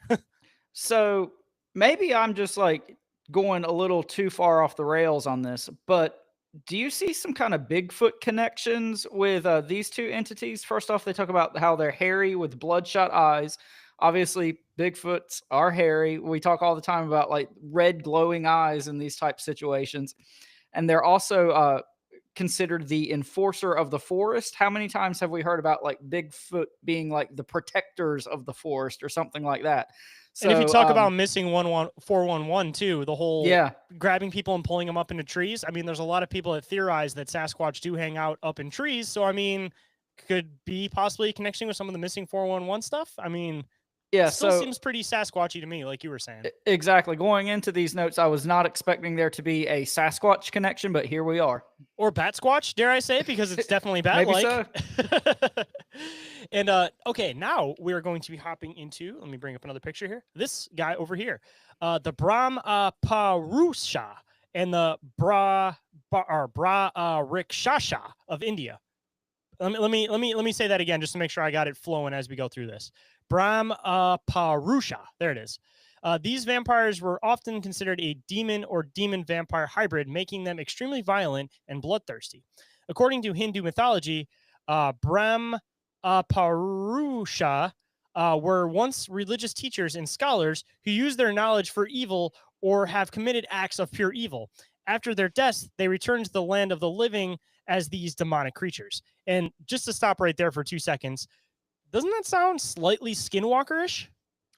[SPEAKER 2] So maybe I'm just like going a little too far off the rails on this, but do you see some kind of Bigfoot connections with these two entities? First off, they talk about how they're hairy with bloodshot eyes. Obviously, Bigfoots are hairy. We talk all the time about like red glowing eyes in these type situations. And they're also considered the enforcer of the forest. How many times have we heard about like Bigfoot being like the protectors of the forest or something like that? So,
[SPEAKER 1] and if you talk about missing 411 too, the whole grabbing people and pulling them up into trees. I mean, there's a lot of people that theorize that Sasquatch do hang out up in trees. So, I mean, could be possibly a connection with some of the missing 411 stuff. I mean,
[SPEAKER 2] yeah,
[SPEAKER 1] still seems pretty Sasquatchy to me, like you were saying.
[SPEAKER 2] Exactly. Going into these notes, I was not expecting there to be a Sasquatch connection, but here we are.
[SPEAKER 1] Or Bat Squatch, dare I say, because it's definitely bat-like.
[SPEAKER 2] Maybe so.
[SPEAKER 1] And okay, now we're going to be hopping into, let me bring up another picture here. This guy over here, the Brahma Parusha and the Rikshasha of India. Let me say that again just to make sure I got it flowing as we go through this. Brahmaparusha. There it is. These vampires were often considered a demon or demon-vampire hybrid, making them extremely violent and bloodthirsty. According to Hindu mythology, Brahmaparusha were once religious teachers and scholars who used their knowledge for evil or have committed acts of pure evil. After their deaths, they returned to the land of the living as these demonic creatures. And just to stop right there for 2 seconds, doesn't that sound slightly Skinwalker-ish?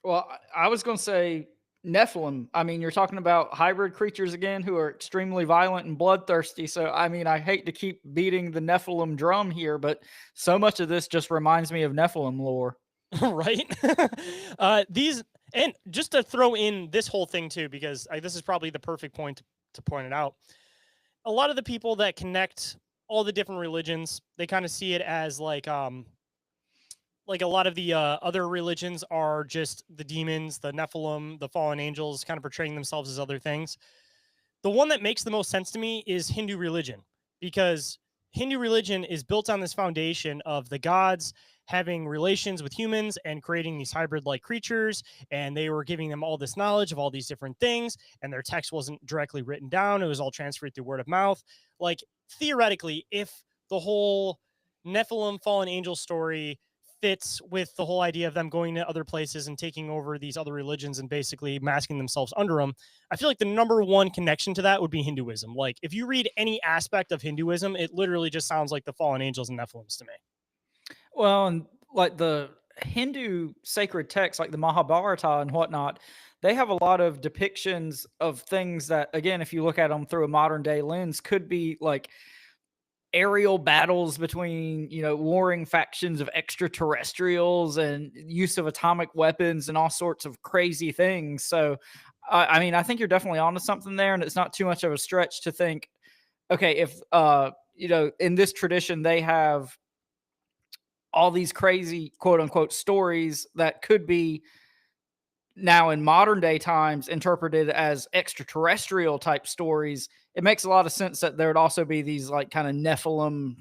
[SPEAKER 2] Well, I was going to say Nephilim. I mean, you're talking about hybrid creatures again who are extremely violent and bloodthirsty. So, I mean, I hate to keep beating the Nephilim drum here, but so much of this just reminds me of Nephilim lore.
[SPEAKER 1] Right? These, and just to throw in this whole thing too, because this is probably the perfect point to point it out. A lot of the people that connect all the different religions, they kind of see it as like a lot of the other religions are just the demons, the Nephilim, the fallen angels, kind of portraying themselves as other things. The one that makes the most sense to me is Hindu religion, because Hindu religion is built on this foundation of the gods having relations with humans and creating these hybrid-like creatures, and they were giving them all this knowledge of all these different things, and their text wasn't directly written down. It was all transferred through word of mouth. Like, theoretically, if the whole Nephilim fallen angel story fits with the whole idea of them going to other places and taking over these other religions and basically masking themselves under them, I feel like the number one connection to that would be Hinduism. Like, if you read any aspect of Hinduism, it literally just sounds like the fallen angels and Nephilims to me.
[SPEAKER 2] Well, and like the Hindu sacred texts, like the Mahabharata and whatnot, they have a lot of depictions of things that, again, if you look at them through a modern day lens, could be like aerial battles between, warring factions of extraterrestrials and use of atomic weapons and all sorts of crazy things. So, I mean, I think you're definitely onto something there, and it's not too much of a stretch to think, okay, if, in this tradition, they have all these crazy quote unquote stories that could be now in modern day times interpreted as extraterrestrial type stories. It makes a lot of sense that there would also be these like kind of Nephilim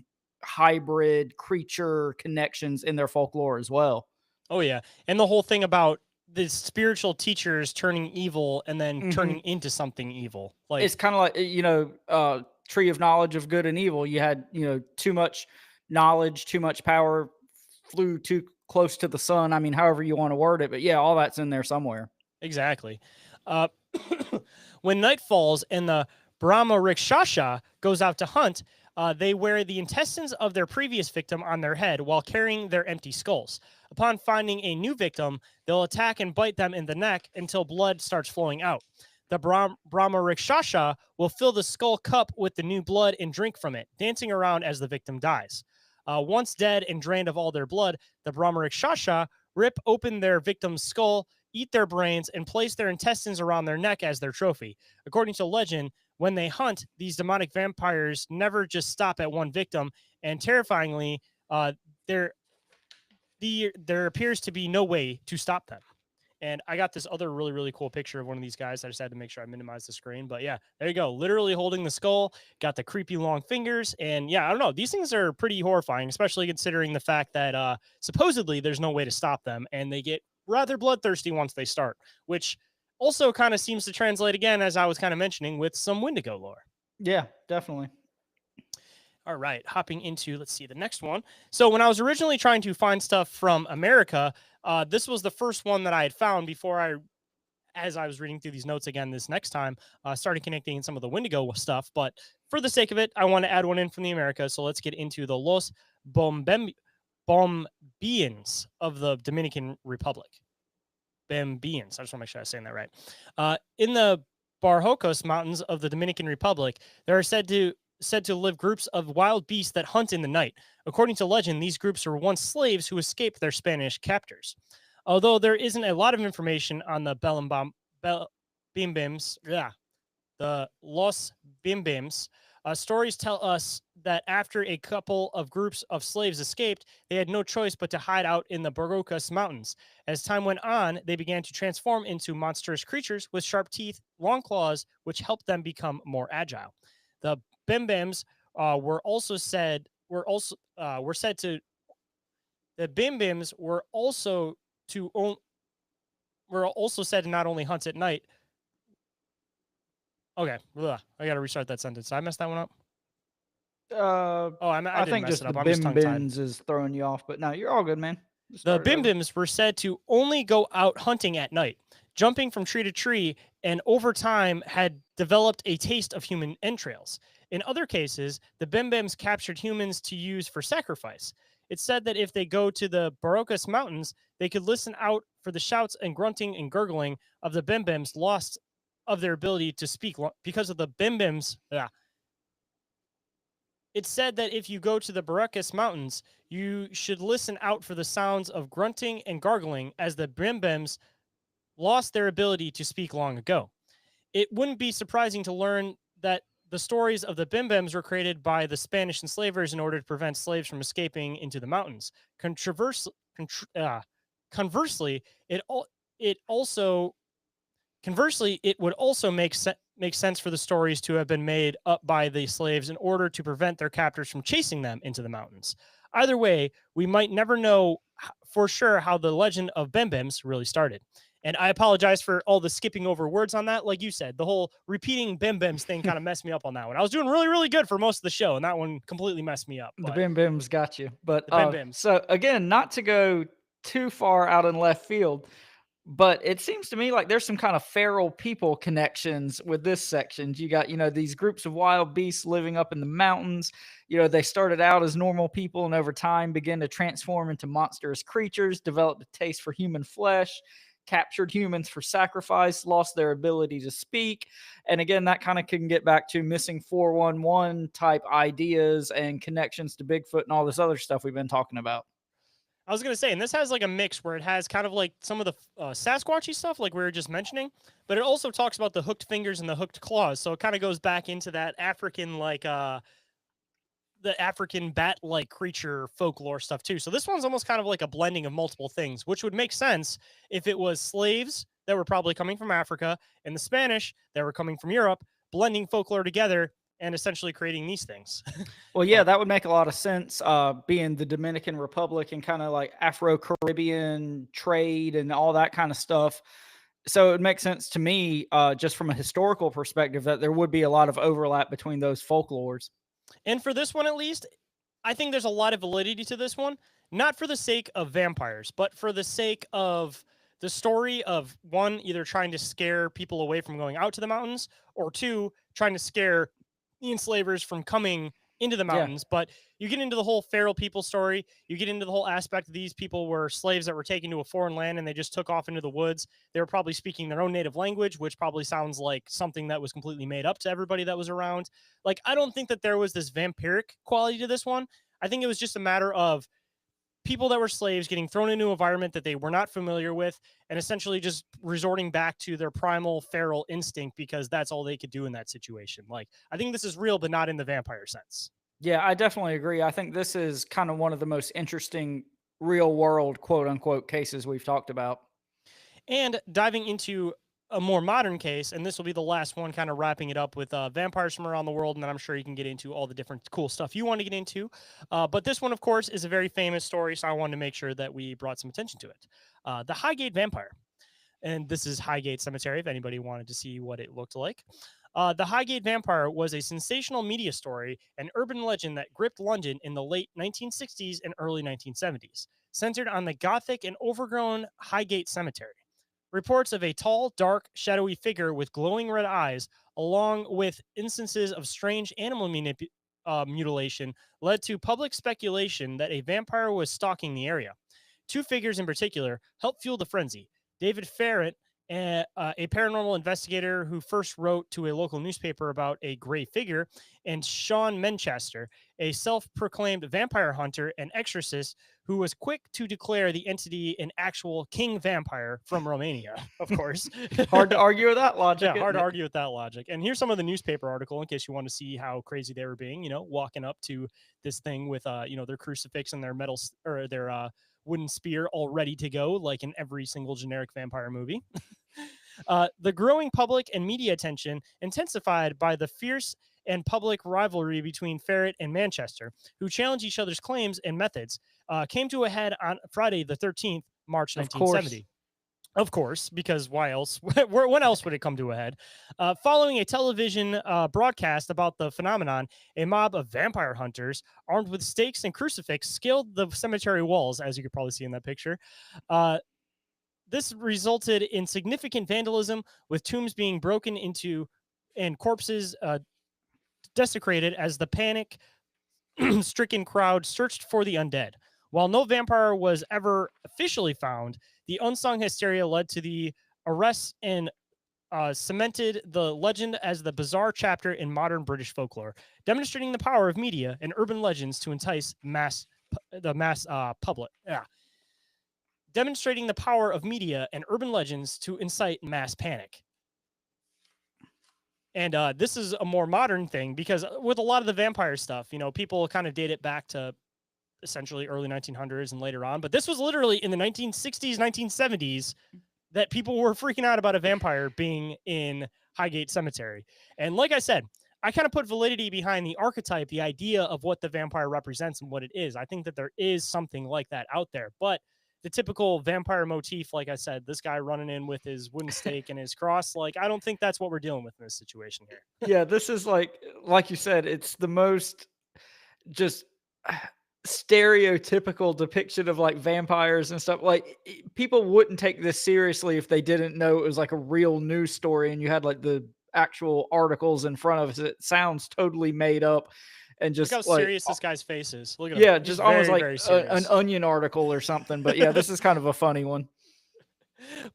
[SPEAKER 2] hybrid creature connections in their folklore as well.
[SPEAKER 1] Oh yeah. And the whole thing about the spiritual teachers turning evil and then turning into something evil. Like,
[SPEAKER 2] it's kind of like, tree of knowledge of good and evil. You had, too much knowledge, too much power, flew too close to the sun. I mean, however you want to word it, but yeah, all that's in there somewhere.
[SPEAKER 1] Exactly. When night falls and the Brahma Rikshasha goes out to hunt, they wear the intestines of their previous victim on their head while carrying their empty skulls. Upon finding a new victim, they'll attack and bite them in the neck until blood starts flowing out. The Brahma Rikshasha will fill the skull cup with the new blood and drink from it, dancing around as the victim dies. Once dead and drained of all their blood, the Brahma Rikshasha rip open their victim's skull, eat their brains, and place their intestines around their neck as their trophy. According to legend, when they hunt, these demonic vampires never just stop at one victim, and terrifyingly, there appears to be no way to stop them. And I got this other really, really cool picture of one of these guys. I just had to make sure I minimize the screen. But yeah, there you go. Literally holding the skull, got the creepy long fingers. And yeah, I don't know. These things are pretty horrifying, especially considering the fact that supposedly there's no way to stop them. And they get rather bloodthirsty once they start, which also kind of seems to translate again, as I was kind of mentioning, with some Wendigo lore.
[SPEAKER 2] Yeah, definitely.
[SPEAKER 1] All right, hopping into, let's see, the next one. So when I was originally trying to find stuff from America, this was the first one that I had found before as I was reading through these notes again this next time, started connecting in some of the Wendigo stuff. But for the sake of it, I want to add one in from the Americas. So let's get into the Los Bombians of the Dominican Republic. Bambians. I just want to make sure I'm saying that right. In the Barjocos Mountains of the Dominican Republic, there are said to live groups of wild beasts that hunt in the night. According to legend, these groups were once slaves who escaped their Spanish captors. Although there isn't a lot of information on the the Los Bimbims, stories tell us that after a couple of groups of slaves escaped, they had no choice but to hide out in the Barjocos Mountains. As time went on, they began to transform into monstrous creatures with sharp teeth, long claws, which helped them become more agile. The Bim Bims were said to not only hunt at night. Okay, I got to restart that sentence. Did I mess that one up? I didn't
[SPEAKER 2] think
[SPEAKER 1] mess
[SPEAKER 2] just
[SPEAKER 1] it up.
[SPEAKER 2] the
[SPEAKER 1] I'm just
[SPEAKER 2] Bim
[SPEAKER 1] tongue-tied.
[SPEAKER 2] Bims is throwing you off, but no, you're all good, man. Just
[SPEAKER 1] The
[SPEAKER 2] start it
[SPEAKER 1] Bim
[SPEAKER 2] over.
[SPEAKER 1] Bims were said to only go out hunting at night, jumping from tree to tree, and over time had developed a taste of human entrails. In other cases, the Bim Bims captured humans to use for sacrifice. It's said that if they go to the Barocas Mountains, they could listen out for the shouts and grunting and gurgling of the Bim Bims, lost of their ability to speak because of the Bim Bims. It's said that if you go to the Baracus Mountains, you should listen out for the sounds of grunting and gargling, as the Bim Bims lost their ability to speak long ago. It wouldn't be surprising to learn that the stories of the Bim Bims were created by the Spanish enslavers in order to prevent slaves from escaping into the mountains. Conversely, it would also make sense for the stories to have been made up by the slaves in order to prevent their captors from chasing them into the mountains. Either way, we might never know for sure how the legend of Bim Bims really started. And I apologize for all the skipping over words on that. Like you said, the whole repeating Bim Bims thing kind of messed me up on that one. I was doing really, really good for most of the show, and that one completely messed me up.
[SPEAKER 2] The Bim Bims got you. But
[SPEAKER 1] the Bim Bims.
[SPEAKER 2] So again, not to go too far out in left field, but it seems to me like there's some kind of feral people connections with this section. You got, these groups of wild beasts living up in the mountains. They started out as normal people and over time began to transform into monstrous creatures, developed a taste for human flesh, captured humans for sacrifice, lost their ability to speak. And again, that kind of can get back to missing 411 type ideas and connections to Bigfoot and all this other stuff we've been talking about.
[SPEAKER 1] I was going to say, and this has like a mix where it has kind of like some of the Sasquatchy stuff, like we were just mentioning, but it also talks about the hooked fingers and the hooked claws. So it kind of goes back into that African, like the African bat-like creature folklore stuff too. So this one's almost kind of like a blending of multiple things, which would make sense if it was slaves that were probably coming from Africa and the Spanish that were coming from Europe, blending folklore together and essentially creating these things.
[SPEAKER 2] Well, yeah, that would make a lot of sense, being the Dominican Republic and kind of like Afro-Caribbean trade and all that kind of stuff. So it would make sense to me, just from a historical perspective, that there would be a lot of overlap between those folklores.
[SPEAKER 1] And for this one, at least, I think there's a lot of validity to this one, not for the sake of vampires, but for the sake of the story of, one, either trying to scare people away from going out to the mountains, or two, trying to scare the enslavers from coming into the mountains. Yeah. But you get into the whole feral people story. You get into the whole aspect of these people were slaves that were taken to a foreign land and they just took off into the woods. They were probably speaking their own native language, which probably sounds like something that was completely made up to everybody that was around. Like, I don't think that there was this vampiric quality to this one. I think it was just a matter of people that were slaves getting thrown into an environment that they were not familiar with and essentially just resorting back to their primal feral instinct because that's all they could do in that situation. Like, I think this is real, but not in the vampire sense.
[SPEAKER 2] Yeah, I definitely agree. I think this is kind of one of the most interesting real world quote unquote cases we've talked about.
[SPEAKER 1] And diving into a more modern case, and this will be the last one, kind of wrapping it up with vampires from around the world, and then I'm sure you can get into all the different cool stuff you want to get into. But this one, of course, is a very famous story, so I wanted to make sure that we brought some attention to it. The Highgate Vampire. And this is Highgate Cemetery, if anybody wanted to see what it looked like. The Highgate Vampire was a sensational media story and urban legend that gripped London in the late 1960s and early 1970s, centered on the Gothic and overgrown Highgate Cemetery. Reports of a tall, dark, shadowy figure with glowing red eyes, along with instances of strange animal mutilation, led to public speculation that a vampire was stalking the area. Two figures in particular helped fuel the frenzy. David Ferret, a paranormal investigator who first wrote to a local newspaper about a gray figure, and Sean Manchester, a self-proclaimed vampire hunter and exorcist who was quick to declare the entity an actual king vampire from Romania, of course.
[SPEAKER 2] Hard to argue with that logic.
[SPEAKER 1] Yeah, hard to argue with that logic. And here's some of the newspaper article in case you want to see how crazy they were being, walking up to this thing with, their crucifix and their metal or their wooden spear all ready to go, like in every single generic vampire movie. The growing public and media attention, intensified by the fierce and public rivalry between Ferret and Manchester, who challenged each other's claims and methods, came to a head on Friday the 13th, March 1970. Of course, because why else? When else would it come to a head? Following a television broadcast about the phenomenon, a mob of vampire hunters armed with stakes and crucifix scaled the cemetery walls, as you could probably see in that picture. This resulted in significant vandalism, with tombs being broken into and corpses desecrated as the panic-stricken crowd searched for the undead. While no vampire was ever officially found, the unsung hysteria led to the arrests and cemented the legend as the bizarre chapter in modern British folklore, demonstrating the power of media and urban legends to entice the mass public. Yeah. Demonstrating the power of media and urban legends to incite mass panic. And this is a more modern thing because with a lot of the vampire stuff, you know, people kind of date it back to essentially early 1900s and later on. But this was literally in the 1960s, 1970s that people were freaking out about a vampire being in Highgate Cemetery. And like I said, I kind of put validity behind the archetype, the idea of what the vampire represents and what it is. I think that there is something like that out there. But the typical vampire motif, like I said, this guy running in with his wooden stake and his cross, like, I don't think that's what we're dealing with in this situation here.
[SPEAKER 2] Yeah, this is like you said, it's the most just stereotypical depiction of like vampires and stuff. Like people wouldn't take this seriously if they didn't know it was like a real news story and you had like the actual articles in front of us. It sounds totally made up and just
[SPEAKER 1] look how
[SPEAKER 2] like,
[SPEAKER 1] serious this guy's face is. Look at him.
[SPEAKER 2] yeah,
[SPEAKER 1] He's
[SPEAKER 2] just
[SPEAKER 1] very,
[SPEAKER 2] almost like
[SPEAKER 1] very serious.
[SPEAKER 2] an Onion article or something. But yeah, this is kind of a funny one.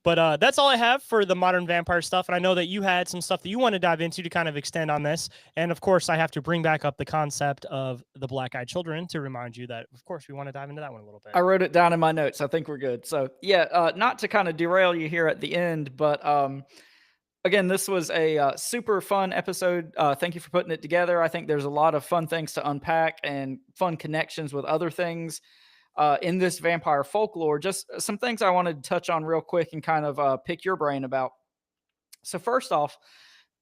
[SPEAKER 1] But that's all I have for the modern vampire stuff. And I know that you had some stuff that you want to dive into to kind of extend on this. And of course, I have to bring back up the concept of the Black-Eyed Children to remind you that, of course, we want to dive into that one a little bit.
[SPEAKER 2] I wrote it down in my notes. I think we're good. So yeah, not to kind of derail you here at the end, but again, this was a super fun episode. Thank you for putting it together. I think there's a lot of fun things to unpack and fun connections with other things in this vampire folklore. Just some things I wanted to touch on real quick and kind of pick your brain about. So first off,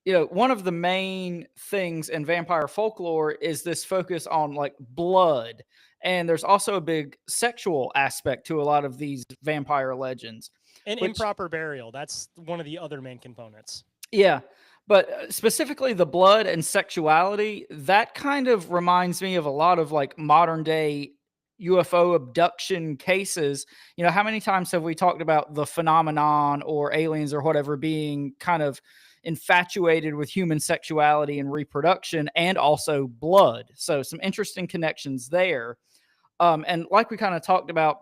[SPEAKER 2] you know, one of the main things in vampire folklore is this focus on like blood. And there's also a big sexual aspect to a lot of these vampire legends.
[SPEAKER 1] And improper burial. That's one of the other main components.
[SPEAKER 2] Yeah. But specifically the blood and sexuality, that kind of reminds me of a lot of like modern day UFO abduction cases. You know, how many times have we talked about the phenomenon or aliens or whatever being kind of infatuated with human sexuality and reproduction and also blood? So some interesting connections there. And like we kind of talked about,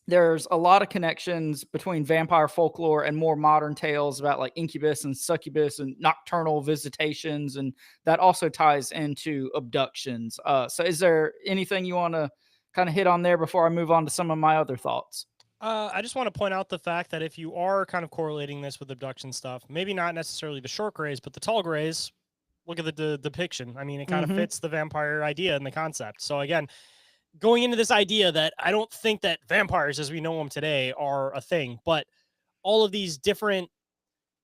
[SPEAKER 2] there's a lot of connections between vampire folklore and more modern tales about like incubus and succubus and nocturnal visitations. And that also ties into abductions. So is there anything you want to kind of hit on there before I move on to some of my other thoughts?
[SPEAKER 1] I just want to point out the fact that if you are kind of correlating this with abduction stuff, maybe not necessarily the short grays, but the tall grays, look at the depiction. I mean, it kind of fits the vampire idea and the concept. So again, going into this idea that I don't think that vampires as we know them today are a thing, but all of these different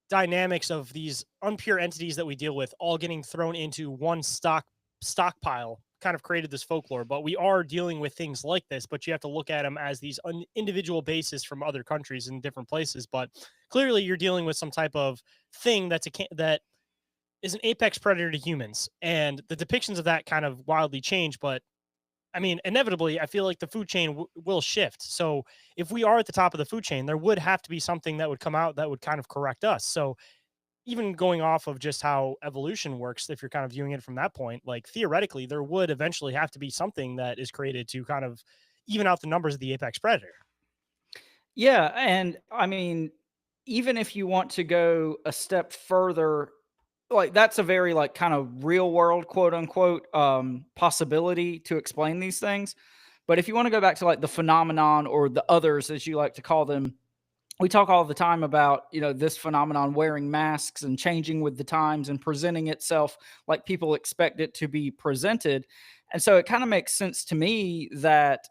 [SPEAKER 1] dynamics of these unpure entities that we deal with all getting thrown into one stockpile kind of created this folklore. But we are dealing with things like this, but you have to look at them as these individual bases from other countries in different places. But clearly you're dealing with some type of thing that is an apex predator to humans, and the depictions of that kind of wildly change. But I mean, inevitably, I feel like the food chain will shift. So if we are at the top of the food chain, there would have to be something that would come out that would kind of correct us. So even going off of just how evolution works, if you're kind of viewing it from that point, like theoretically, there would eventually have to be something that is created to kind of even out the numbers of the apex predator.
[SPEAKER 2] Yeah. And I mean, even if you want to go a step further, like that's a very like kind of real world quote unquote possibility to explain these things. But if you want to go back to like the phenomenon or the others, as you like to call them, we talk all the time about, you know, this phenomenon wearing masks and changing with the times and presenting itself like people expect it to be presented. And so it kind of makes sense to me that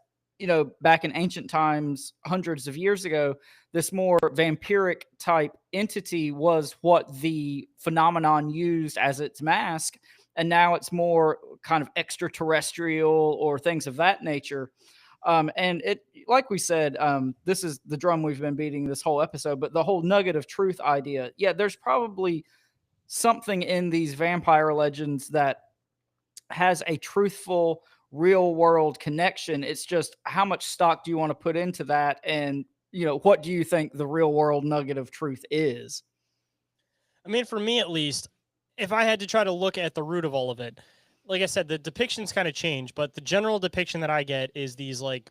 [SPEAKER 2] back in ancient times, hundreds of years ago, this more vampiric type entity was what the phenomenon used as its mask. And now it's more kind of extraterrestrial or things of that nature. And it, like we said, this is the drum we've been beating this whole episode, but the whole nugget of truth idea. Yeah, there's probably something in these vampire legends that has a truthful, real world connection. It's just how much stock do you want to put into that? And, what do you think the real world nugget of truth is?
[SPEAKER 1] I mean, for me at least, if I had to try to look at the root of all of it, like I said, the depictions kind of change, but the general depiction that I get is these like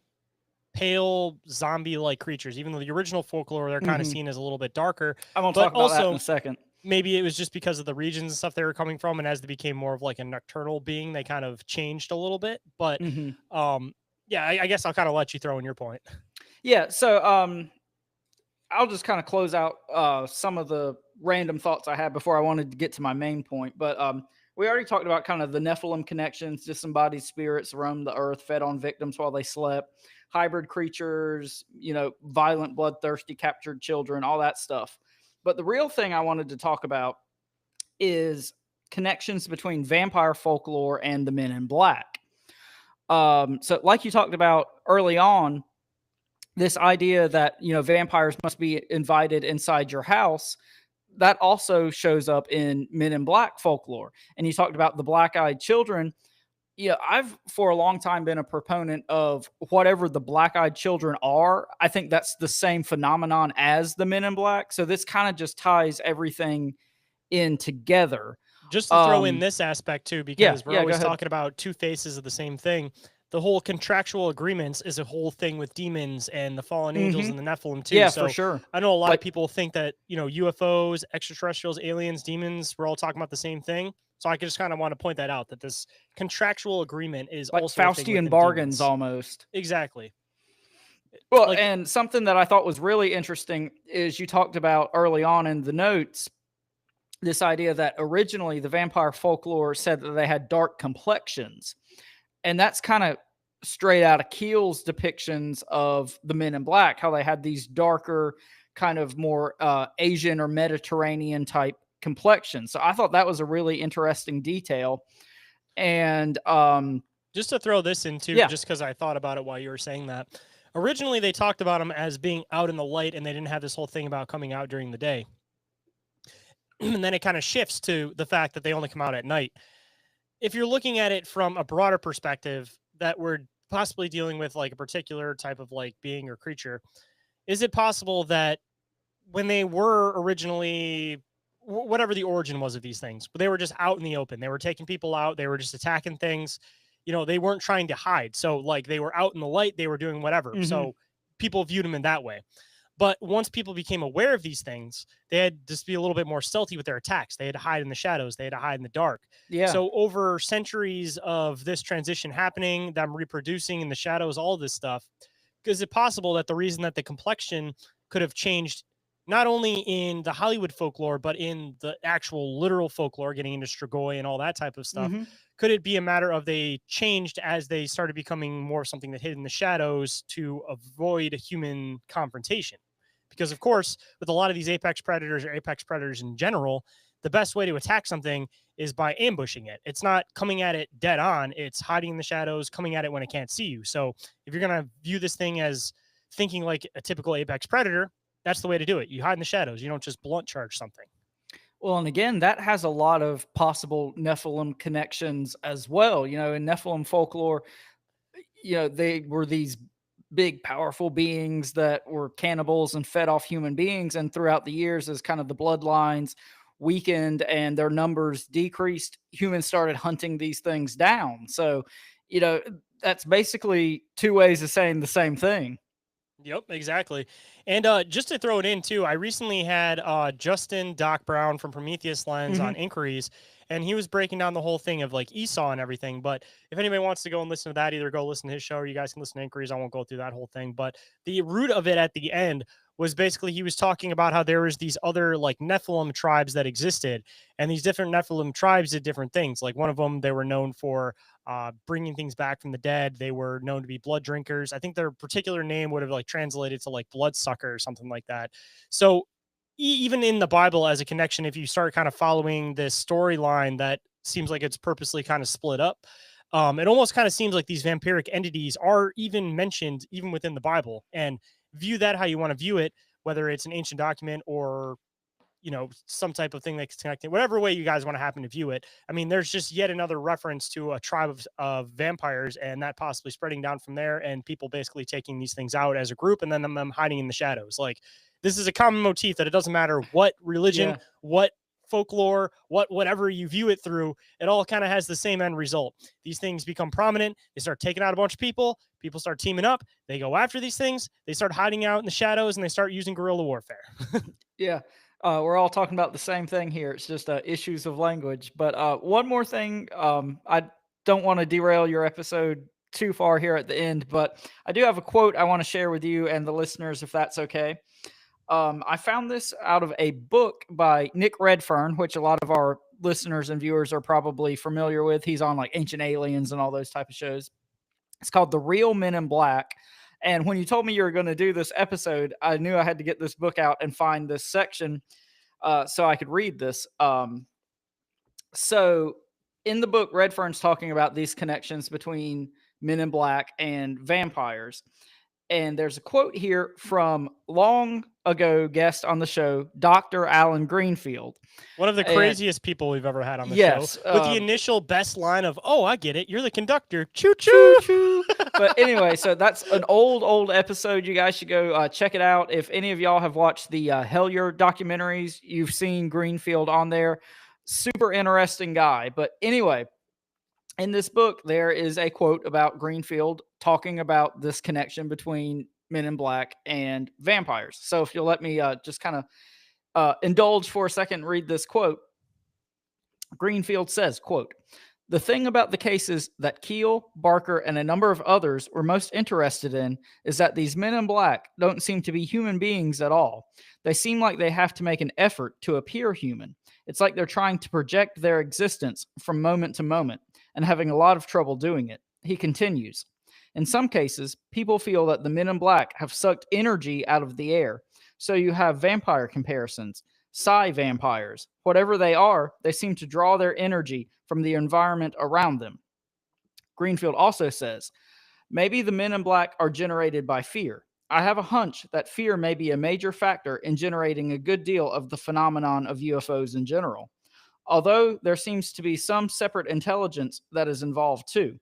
[SPEAKER 1] pale zombie-like creatures. Even though the original folklore, they're kind of seen as a little bit darker.
[SPEAKER 2] I'm going to talk about that in a second.
[SPEAKER 1] Maybe it was just because of the regions and stuff they were coming from, and as they became more of like a nocturnal being, they kind of changed a little bit. But yeah, I guess I'll kind of let you throw in your point.
[SPEAKER 2] Yeah, so I'll just kind of close out some of the random thoughts I had before I wanted to get to my main point. But we already talked about kind of the Nephilim connections, disembodied spirits roamed the earth, fed on victims while they slept, hybrid creatures, violent, bloodthirsty, captured children, all that stuff. But the real thing I wanted to talk about is connections between vampire folklore and the Men in Black. So like you talked about early on, this idea that, vampires must be invited inside your house, that also shows up in Men in Black folklore. And you talked about the black-eyed children. Yeah, I've for a long time been a proponent of whatever the black-eyed children are. I think that's the same phenomenon as the Men in Black. So this kind of just ties everything in together.
[SPEAKER 1] Just to throw in this aspect too, because we're always talking about two faces of the same thing. The whole contractual agreements is a whole thing with demons and the fallen angels and the Nephilim too.
[SPEAKER 2] Yeah,
[SPEAKER 1] so
[SPEAKER 2] for sure.
[SPEAKER 1] I know a lot of people think that, UFOs, extraterrestrials, aliens, demons, we're all talking about the same thing. So I just kind of want to point that out, that this contractual agreement is
[SPEAKER 2] like
[SPEAKER 1] also
[SPEAKER 2] Faustian bargains almost.
[SPEAKER 1] Exactly.
[SPEAKER 2] Well, and something that I thought was really interesting is you talked about early on in the notes, this idea that originally the vampire folklore said that they had dark complexions. And that's kind of straight out of Keel's depictions of the Men in Black, how they had these darker, kind of more Asian or Mediterranean type complexions. So I thought that was a really interesting detail. And
[SPEAKER 1] just to throw this in too, just because I thought about it while you were saying that. Originally, they talked about them as being out in the light, and they didn't have this whole thing about coming out during the day. And then it kind of shifts to the fact that they only come out at night. If you're looking at it from a broader perspective, that we're possibly dealing with like a particular type of like being or creature, is it possible that when they were originally, whatever the origin was of these things, but they were just out in the open, they were taking people out, they were just attacking things, they weren't trying to hide. So like they were out in the light, they were doing whatever. So people viewed them in that way. But once people became aware of these things, they had to be a little bit more stealthy with their attacks. They had to hide in the shadows. They had to hide in the dark.
[SPEAKER 2] Yeah.
[SPEAKER 1] So over centuries of this transition happening, them reproducing in the shadows, all this stuff, is it possible that the reason that the complexion could have changed not only in the Hollywood folklore, but in the actual literal folklore, getting into Strigoi and all that type of stuff, could it be a matter of they changed as they started becoming more something that hid in the shadows to avoid a human confrontation? Because, of course, with a lot of these apex predators or apex predators in general, the best way to attack something is by ambushing it. It's not coming at it dead on. It's hiding in the shadows, coming at it when it can't see you. So if you're going to view this thing as thinking like a typical apex predator, that's the way to do it. You hide in the shadows. You don't just blunt charge something.
[SPEAKER 2] Well, and again, that has a lot of possible Nephilim connections as well. In Nephilim folklore, they were these big, powerful beings that were cannibals and fed off human beings. And throughout the years, as kind of the bloodlines weakened and their numbers decreased, humans started hunting these things down. So, that's basically two ways of saying the same thing.
[SPEAKER 1] Yep, exactly. And just to throw it in too, I recently had Justin Doc Brown from Prometheus Lens on Inquiries, and he was breaking down the whole thing of like Esau and everything. But if anybody wants to go and listen to that, either go listen to his show or you guys can listen to Inquiries. I won't go through that whole thing. But the root of it at the end was basically he was talking about how there was these other like Nephilim tribes that existed, and these different Nephilim tribes did different things. Like one of them, they were known for bringing things back from the dead. They were known to be blood drinkers. I think their particular name would have like translated to like bloodsucker or something like that. So even in the Bible as a connection, if you start kind of following this storyline that seems like it's purposely kind of split up, it almost kind of seems like these vampiric entities are even mentioned even within the Bible. And view that how you want to view it, whether it's an ancient document or some type of thing that's connected, whatever way you guys want to happen to view it. I mean, there's just yet another reference to a tribe of vampires, and that possibly spreading down from there, and people basically taking these things out as a group and then them hiding in the shadows. Like, this is a common motif that it doesn't matter what religion, what folklore, whatever you view it through, it all kind of has the same end result. These things become prominent, they start taking out a bunch of people start teaming up, they go after these things, they start hiding out in the shadows, and they start using guerrilla warfare.
[SPEAKER 2] Yeah. We're all talking about the same thing here. It's just issues of language. But one more thing, I don't want to derail your episode too far here at the end, but I do have a quote I want to share with you and the listeners, if that's okay. I found this out of a book by Nick Redfern, which a lot of our listeners and viewers are probably familiar with. He's on like Ancient Aliens and all those type of shows. It's called The Real Men in Black. And when you told me you were going to do this episode, I knew I had to get this book out and find this section so I could read this. So in the book, Redfern's talking about these connections between Men in Black and vampires. And there's a quote here from long ago guest on the show, Dr. Alan Greenfield.
[SPEAKER 1] One of the craziest people we've ever had on the show. With the initial best line of, "Oh, I get it. You're the conductor. Choo choo choo."
[SPEAKER 2] But anyway, so that's an old episode. You guys should go check it out. If any of y'all have watched the Hellier documentaries, you've seen Greenfield on there. Super interesting guy. But anyway, in this book, there is a quote about Greenfield talking about this connection between Men in Black and vampires. So if you'll let me just kind of indulge for a second and read this quote. Greenfield says, quote, "The thing about the cases that Keel, Barker, and a number of others were most interested in is that these Men in Black don't seem to be human beings at all. They seem like they have to make an effort to appear human. It's like they're trying to project their existence from moment to moment and having a lot of trouble doing it." He continues, "In some cases, people feel that the Men in Black have sucked energy out of the air. So you have vampire comparisons, psi vampires. Whatever they are, they seem to draw their energy from the environment around them." Greenfield also says, "Maybe the Men in Black are generated by fear. I have a hunch that fear may be a major factor in generating a good deal of the phenomenon of UFOs in general. Although there seems to be some separate intelligence that is involved too.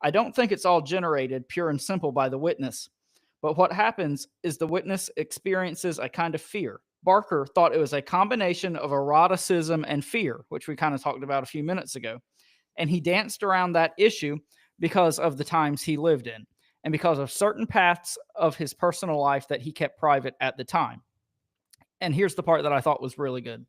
[SPEAKER 2] I don't think it's all generated pure and simple by the witness. But what happens is the witness experiences a kind of fear. Barker thought it was a combination of eroticism and fear, which we kind of talked about a few minutes ago. And he danced around that issue because of the times he lived in and because of certain paths of his personal life that he kept private at the time." And here's the part that I thought was really good.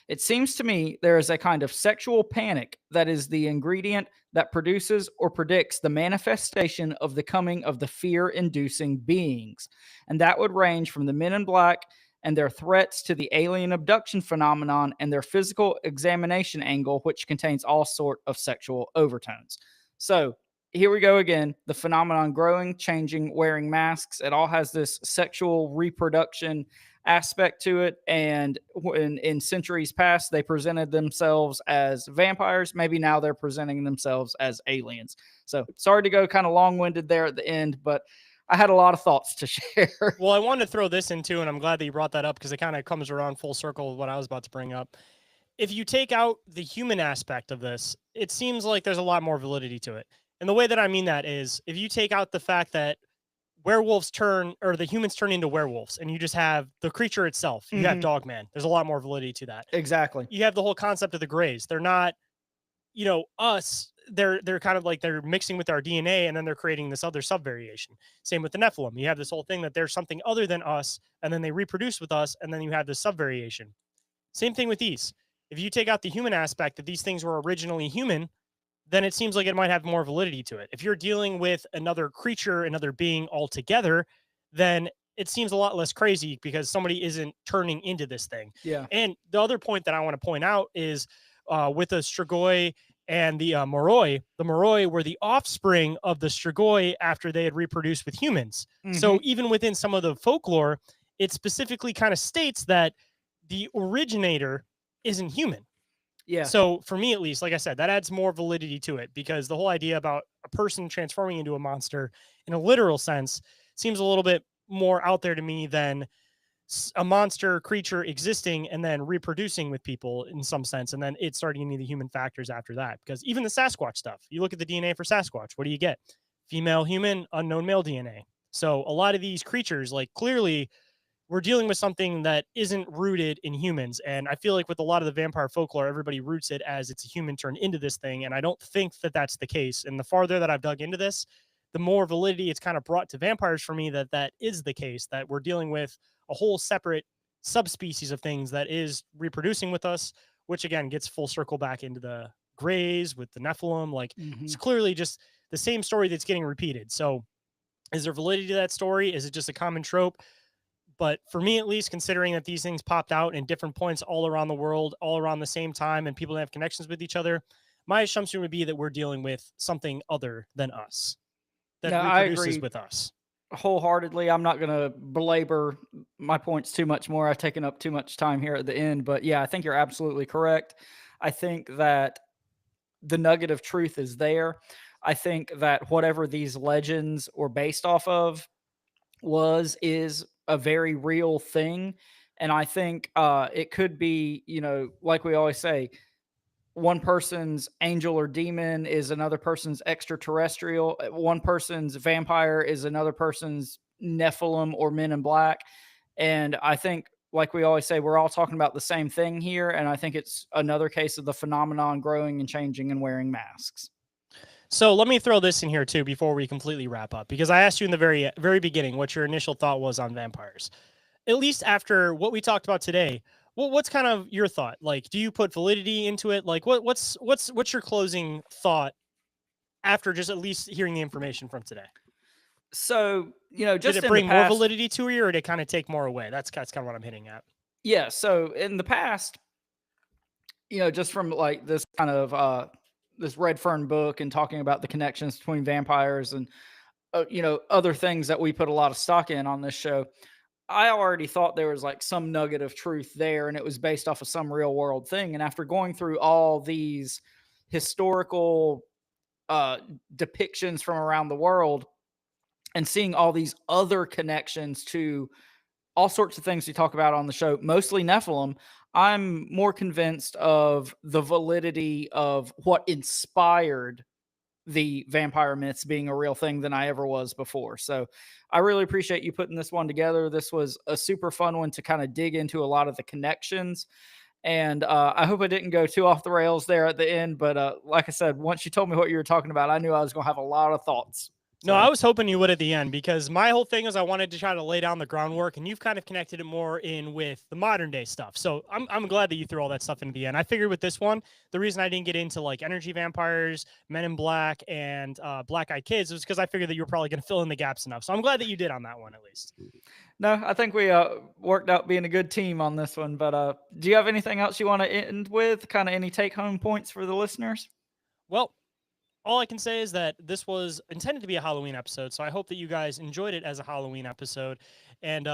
[SPEAKER 2] "It seems to me there is a kind of sexual panic that is the ingredient that produces or predicts the manifestation of the coming of the fear-inducing beings. And that would range from the Men in Black and their threats to the alien abduction phenomenon and their physical examination angle, which contains all sort of sexual overtones." So here we go again. The phenomenon growing, changing, wearing masks. It all has this sexual reproduction aspect to it. And in centuries past, they presented themselves as vampires. Maybe now they're presenting themselves as aliens. So sorry to go kind of long-winded there at the end, but I had a lot of thoughts to share.
[SPEAKER 1] Well, I wanted to throw this in too, and I'm glad that you brought that up because it kind of comes around full circle with what I was about to bring up. If you take out the human aspect of this, it seems like there's a lot more validity to it. And the way that I mean that is if you take out the fact that werewolves turn, or the humans turn into werewolves, and you just have the creature itself, you have Dogman, there's a lot more validity to that.
[SPEAKER 2] Exactly.
[SPEAKER 1] You have the whole concept of the Greys. They're not, us. They're kind of like they're mixing with our DNA, and then they're creating this other subvariation. Same with the Nephilim. You have this whole thing that there's something other than us, and then they reproduce with us, and then you have this subvariation. Same thing with these. If you take out the human aspect that these things were originally human, then it seems like it might have more validity to it. If you're dealing with another creature, another being altogether, then it seems a lot less crazy because somebody isn't turning into this thing.
[SPEAKER 2] Yeah.
[SPEAKER 1] And the other point that I want to point out is with the Strigoi and the Moroi. The Moroi were the offspring of the Strigoi after they had reproduced with humans. So even within some of the folklore, it specifically kind of states that the originator isn't human.
[SPEAKER 2] Yeah.
[SPEAKER 1] So for me, at least, like I said, that adds more validity to it, because the whole idea about a person transforming into a monster in a literal sense seems a little bit more out there to me than a monster creature existing and then reproducing with people in some sense, and then it starting to need the human factors after that. Because even the Sasquatch stuff, you look at the DNA for Sasquatch, what do you get? Female human, unknown male DNA. So a lot of these creatures, like, clearly we're dealing with something that isn't rooted in humans. And I feel like with a lot of the vampire folklore, everybody roots it as it's a human turned into this thing. And I don't think that that's the case. And the farther that I've dug into this, the more validity it's kind of brought to vampires for me that that is the case, that we're dealing with a whole separate subspecies of things that is reproducing with us, which again gets full circle back into the Greys with the Nephilim. Like, it's clearly just the same story that's getting repeated. So is there validity to that story? Is it just a common trope? But for me, at least, considering that these things popped out in different points all around the world, all around the same time, and people have connections with each other, my assumption would be that we're dealing with something other than us, that reproduces with us.
[SPEAKER 2] Wholeheartedly. I'm not going to belabor my points too much more. I've taken up too much time here at the end, but yeah, I think you're absolutely correct. I think that the nugget of truth is there. I think that whatever these legends were based off of is a very real thing. And I think it could be, like we always say, one person's angel or demon is another person's extraterrestrial. One person's vampire is another person's Nephilim or Men in Black. And I think, like we always say, we're all talking about the same thing here. And I think it's another case of the phenomenon growing and changing and wearing masks.
[SPEAKER 1] So let me throw this in here too before we completely wrap up, because I asked you in the very beginning what your initial thought was on vampires. At least after what we talked about today, what's kind of your thought? Like, do you put validity into it? Like, what's your closing thought after just at least hearing the information from today?
[SPEAKER 2] So, just
[SPEAKER 1] did it bring more validity to you, or did it kind of take more away? That's kind of what I'm hitting at.
[SPEAKER 2] Yeah. So in the past, just from like this kind of this Red Fern book and talking about the connections between vampires and other things that we put a lot of stock in on this show, I already thought there was like some nugget of truth there, and it was based off of some real world thing. And after going through all these historical depictions from around the world and seeing all these other connections to all sorts of things we talk about on the show, mostly Nephilim, I'm more convinced of the validity of what inspired the vampire myths being a real thing than I ever was before. So I really appreciate you putting this one together. This was a super fun one to kind of dig into a lot of the connections. And I hope I didn't go too off the rails there at the end. But like I said, once you told me what you were talking about, I knew I was going to have a lot of thoughts.
[SPEAKER 1] No, I was hoping you would at the end, because my whole thing is I wanted to try to lay down the groundwork, and you've kind of connected it more in with the modern day stuff. So I'm glad that you threw all that stuff into the end. I figured with this one, the reason I didn't get into like energy vampires, Men in Black, and Black Eyed Kids was because I figured that you were probably going to fill in the gaps enough. So I'm glad that you did on that one, at least.
[SPEAKER 2] No, I think we worked out being a good team on this one. But do you have anything else you want to end with? Kind of any take home points for the listeners?
[SPEAKER 1] Well, all I can say is that this was intended to be a Halloween episode, so I hope that you guys enjoyed it as a Halloween episode, and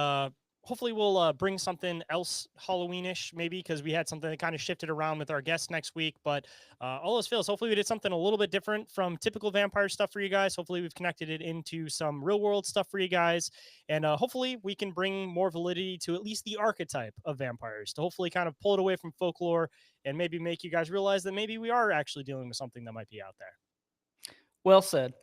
[SPEAKER 1] hopefully we'll bring something else Halloweenish, maybe, because we had something that kind of shifted around with our guests next week. But all those feels, hopefully we did something a little bit different from typical vampire stuff for you guys. Hopefully we've connected it into some real world stuff for you guys, and hopefully we can bring more validity to at least the archetype of vampires, to hopefully kind of pull it away from folklore and maybe make you guys realize that maybe we are actually dealing with something that might be out there.
[SPEAKER 2] Well said.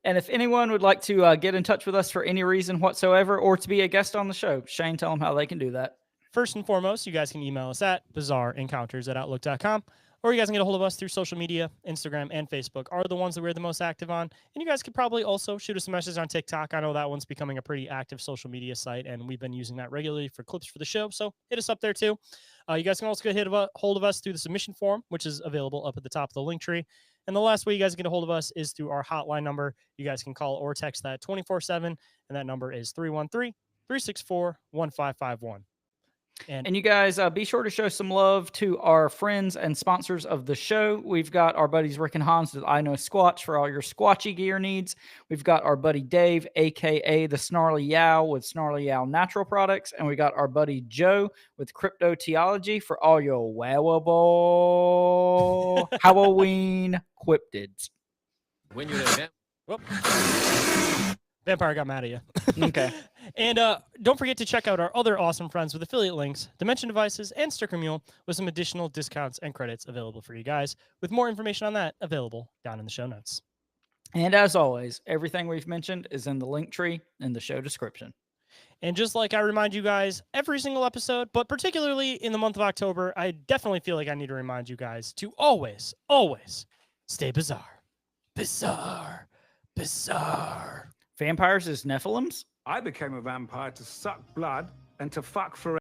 [SPEAKER 2] And if anyone would like to get in touch with us for any reason whatsoever, or to be a guest on the show, Shane, tell them how they can do that.
[SPEAKER 1] First and foremost, you guys can email us at bizarreencounters@outlook.com, or you guys can get a hold of us through social media. Instagram and Facebook are the ones that we're the most active on. And you guys could probably also shoot us a message on TikTok. I know that one's becoming a pretty active social media site, and we've been using that regularly for clips for the show. So hit us up there too. You guys can also get a hold of us through the submission form, which is available up at the top of the link tree. And the last way you guys can get a hold of us is through our hotline number. You guys can call or text that 24/7, and that number is 313-364-1551.
[SPEAKER 2] And you guys, be sure to show some love to our friends and sponsors of the show. We've got our buddies Rick and Hans with I Know Squatch for all your squatchy gear needs. We've got our buddy Dave, a.k.a. the Snarly Yow with Snarly Yow Natural Products. And we got our buddy Joe with Crypto Theology for all your wowable Halloween quiptids.
[SPEAKER 5] When you're a
[SPEAKER 1] Vampire got mad at you.
[SPEAKER 2] Okay.
[SPEAKER 1] And don't forget to check out our other awesome friends with affiliate links, Dimension Devices and Sticker Mule, with some additional discounts and credits available for you guys, with more information on that available down in the show notes.
[SPEAKER 2] And as always, everything we've mentioned is in the link tree in the show description.
[SPEAKER 1] And just like I remind you guys every single episode, but particularly in the month of October, I definitely feel like I need to remind you guys to always, always stay bizarre. Bizarre. Bizarre.
[SPEAKER 2] Vampires is Nephilims?
[SPEAKER 6] I became a vampire to suck blood and to fuck forever.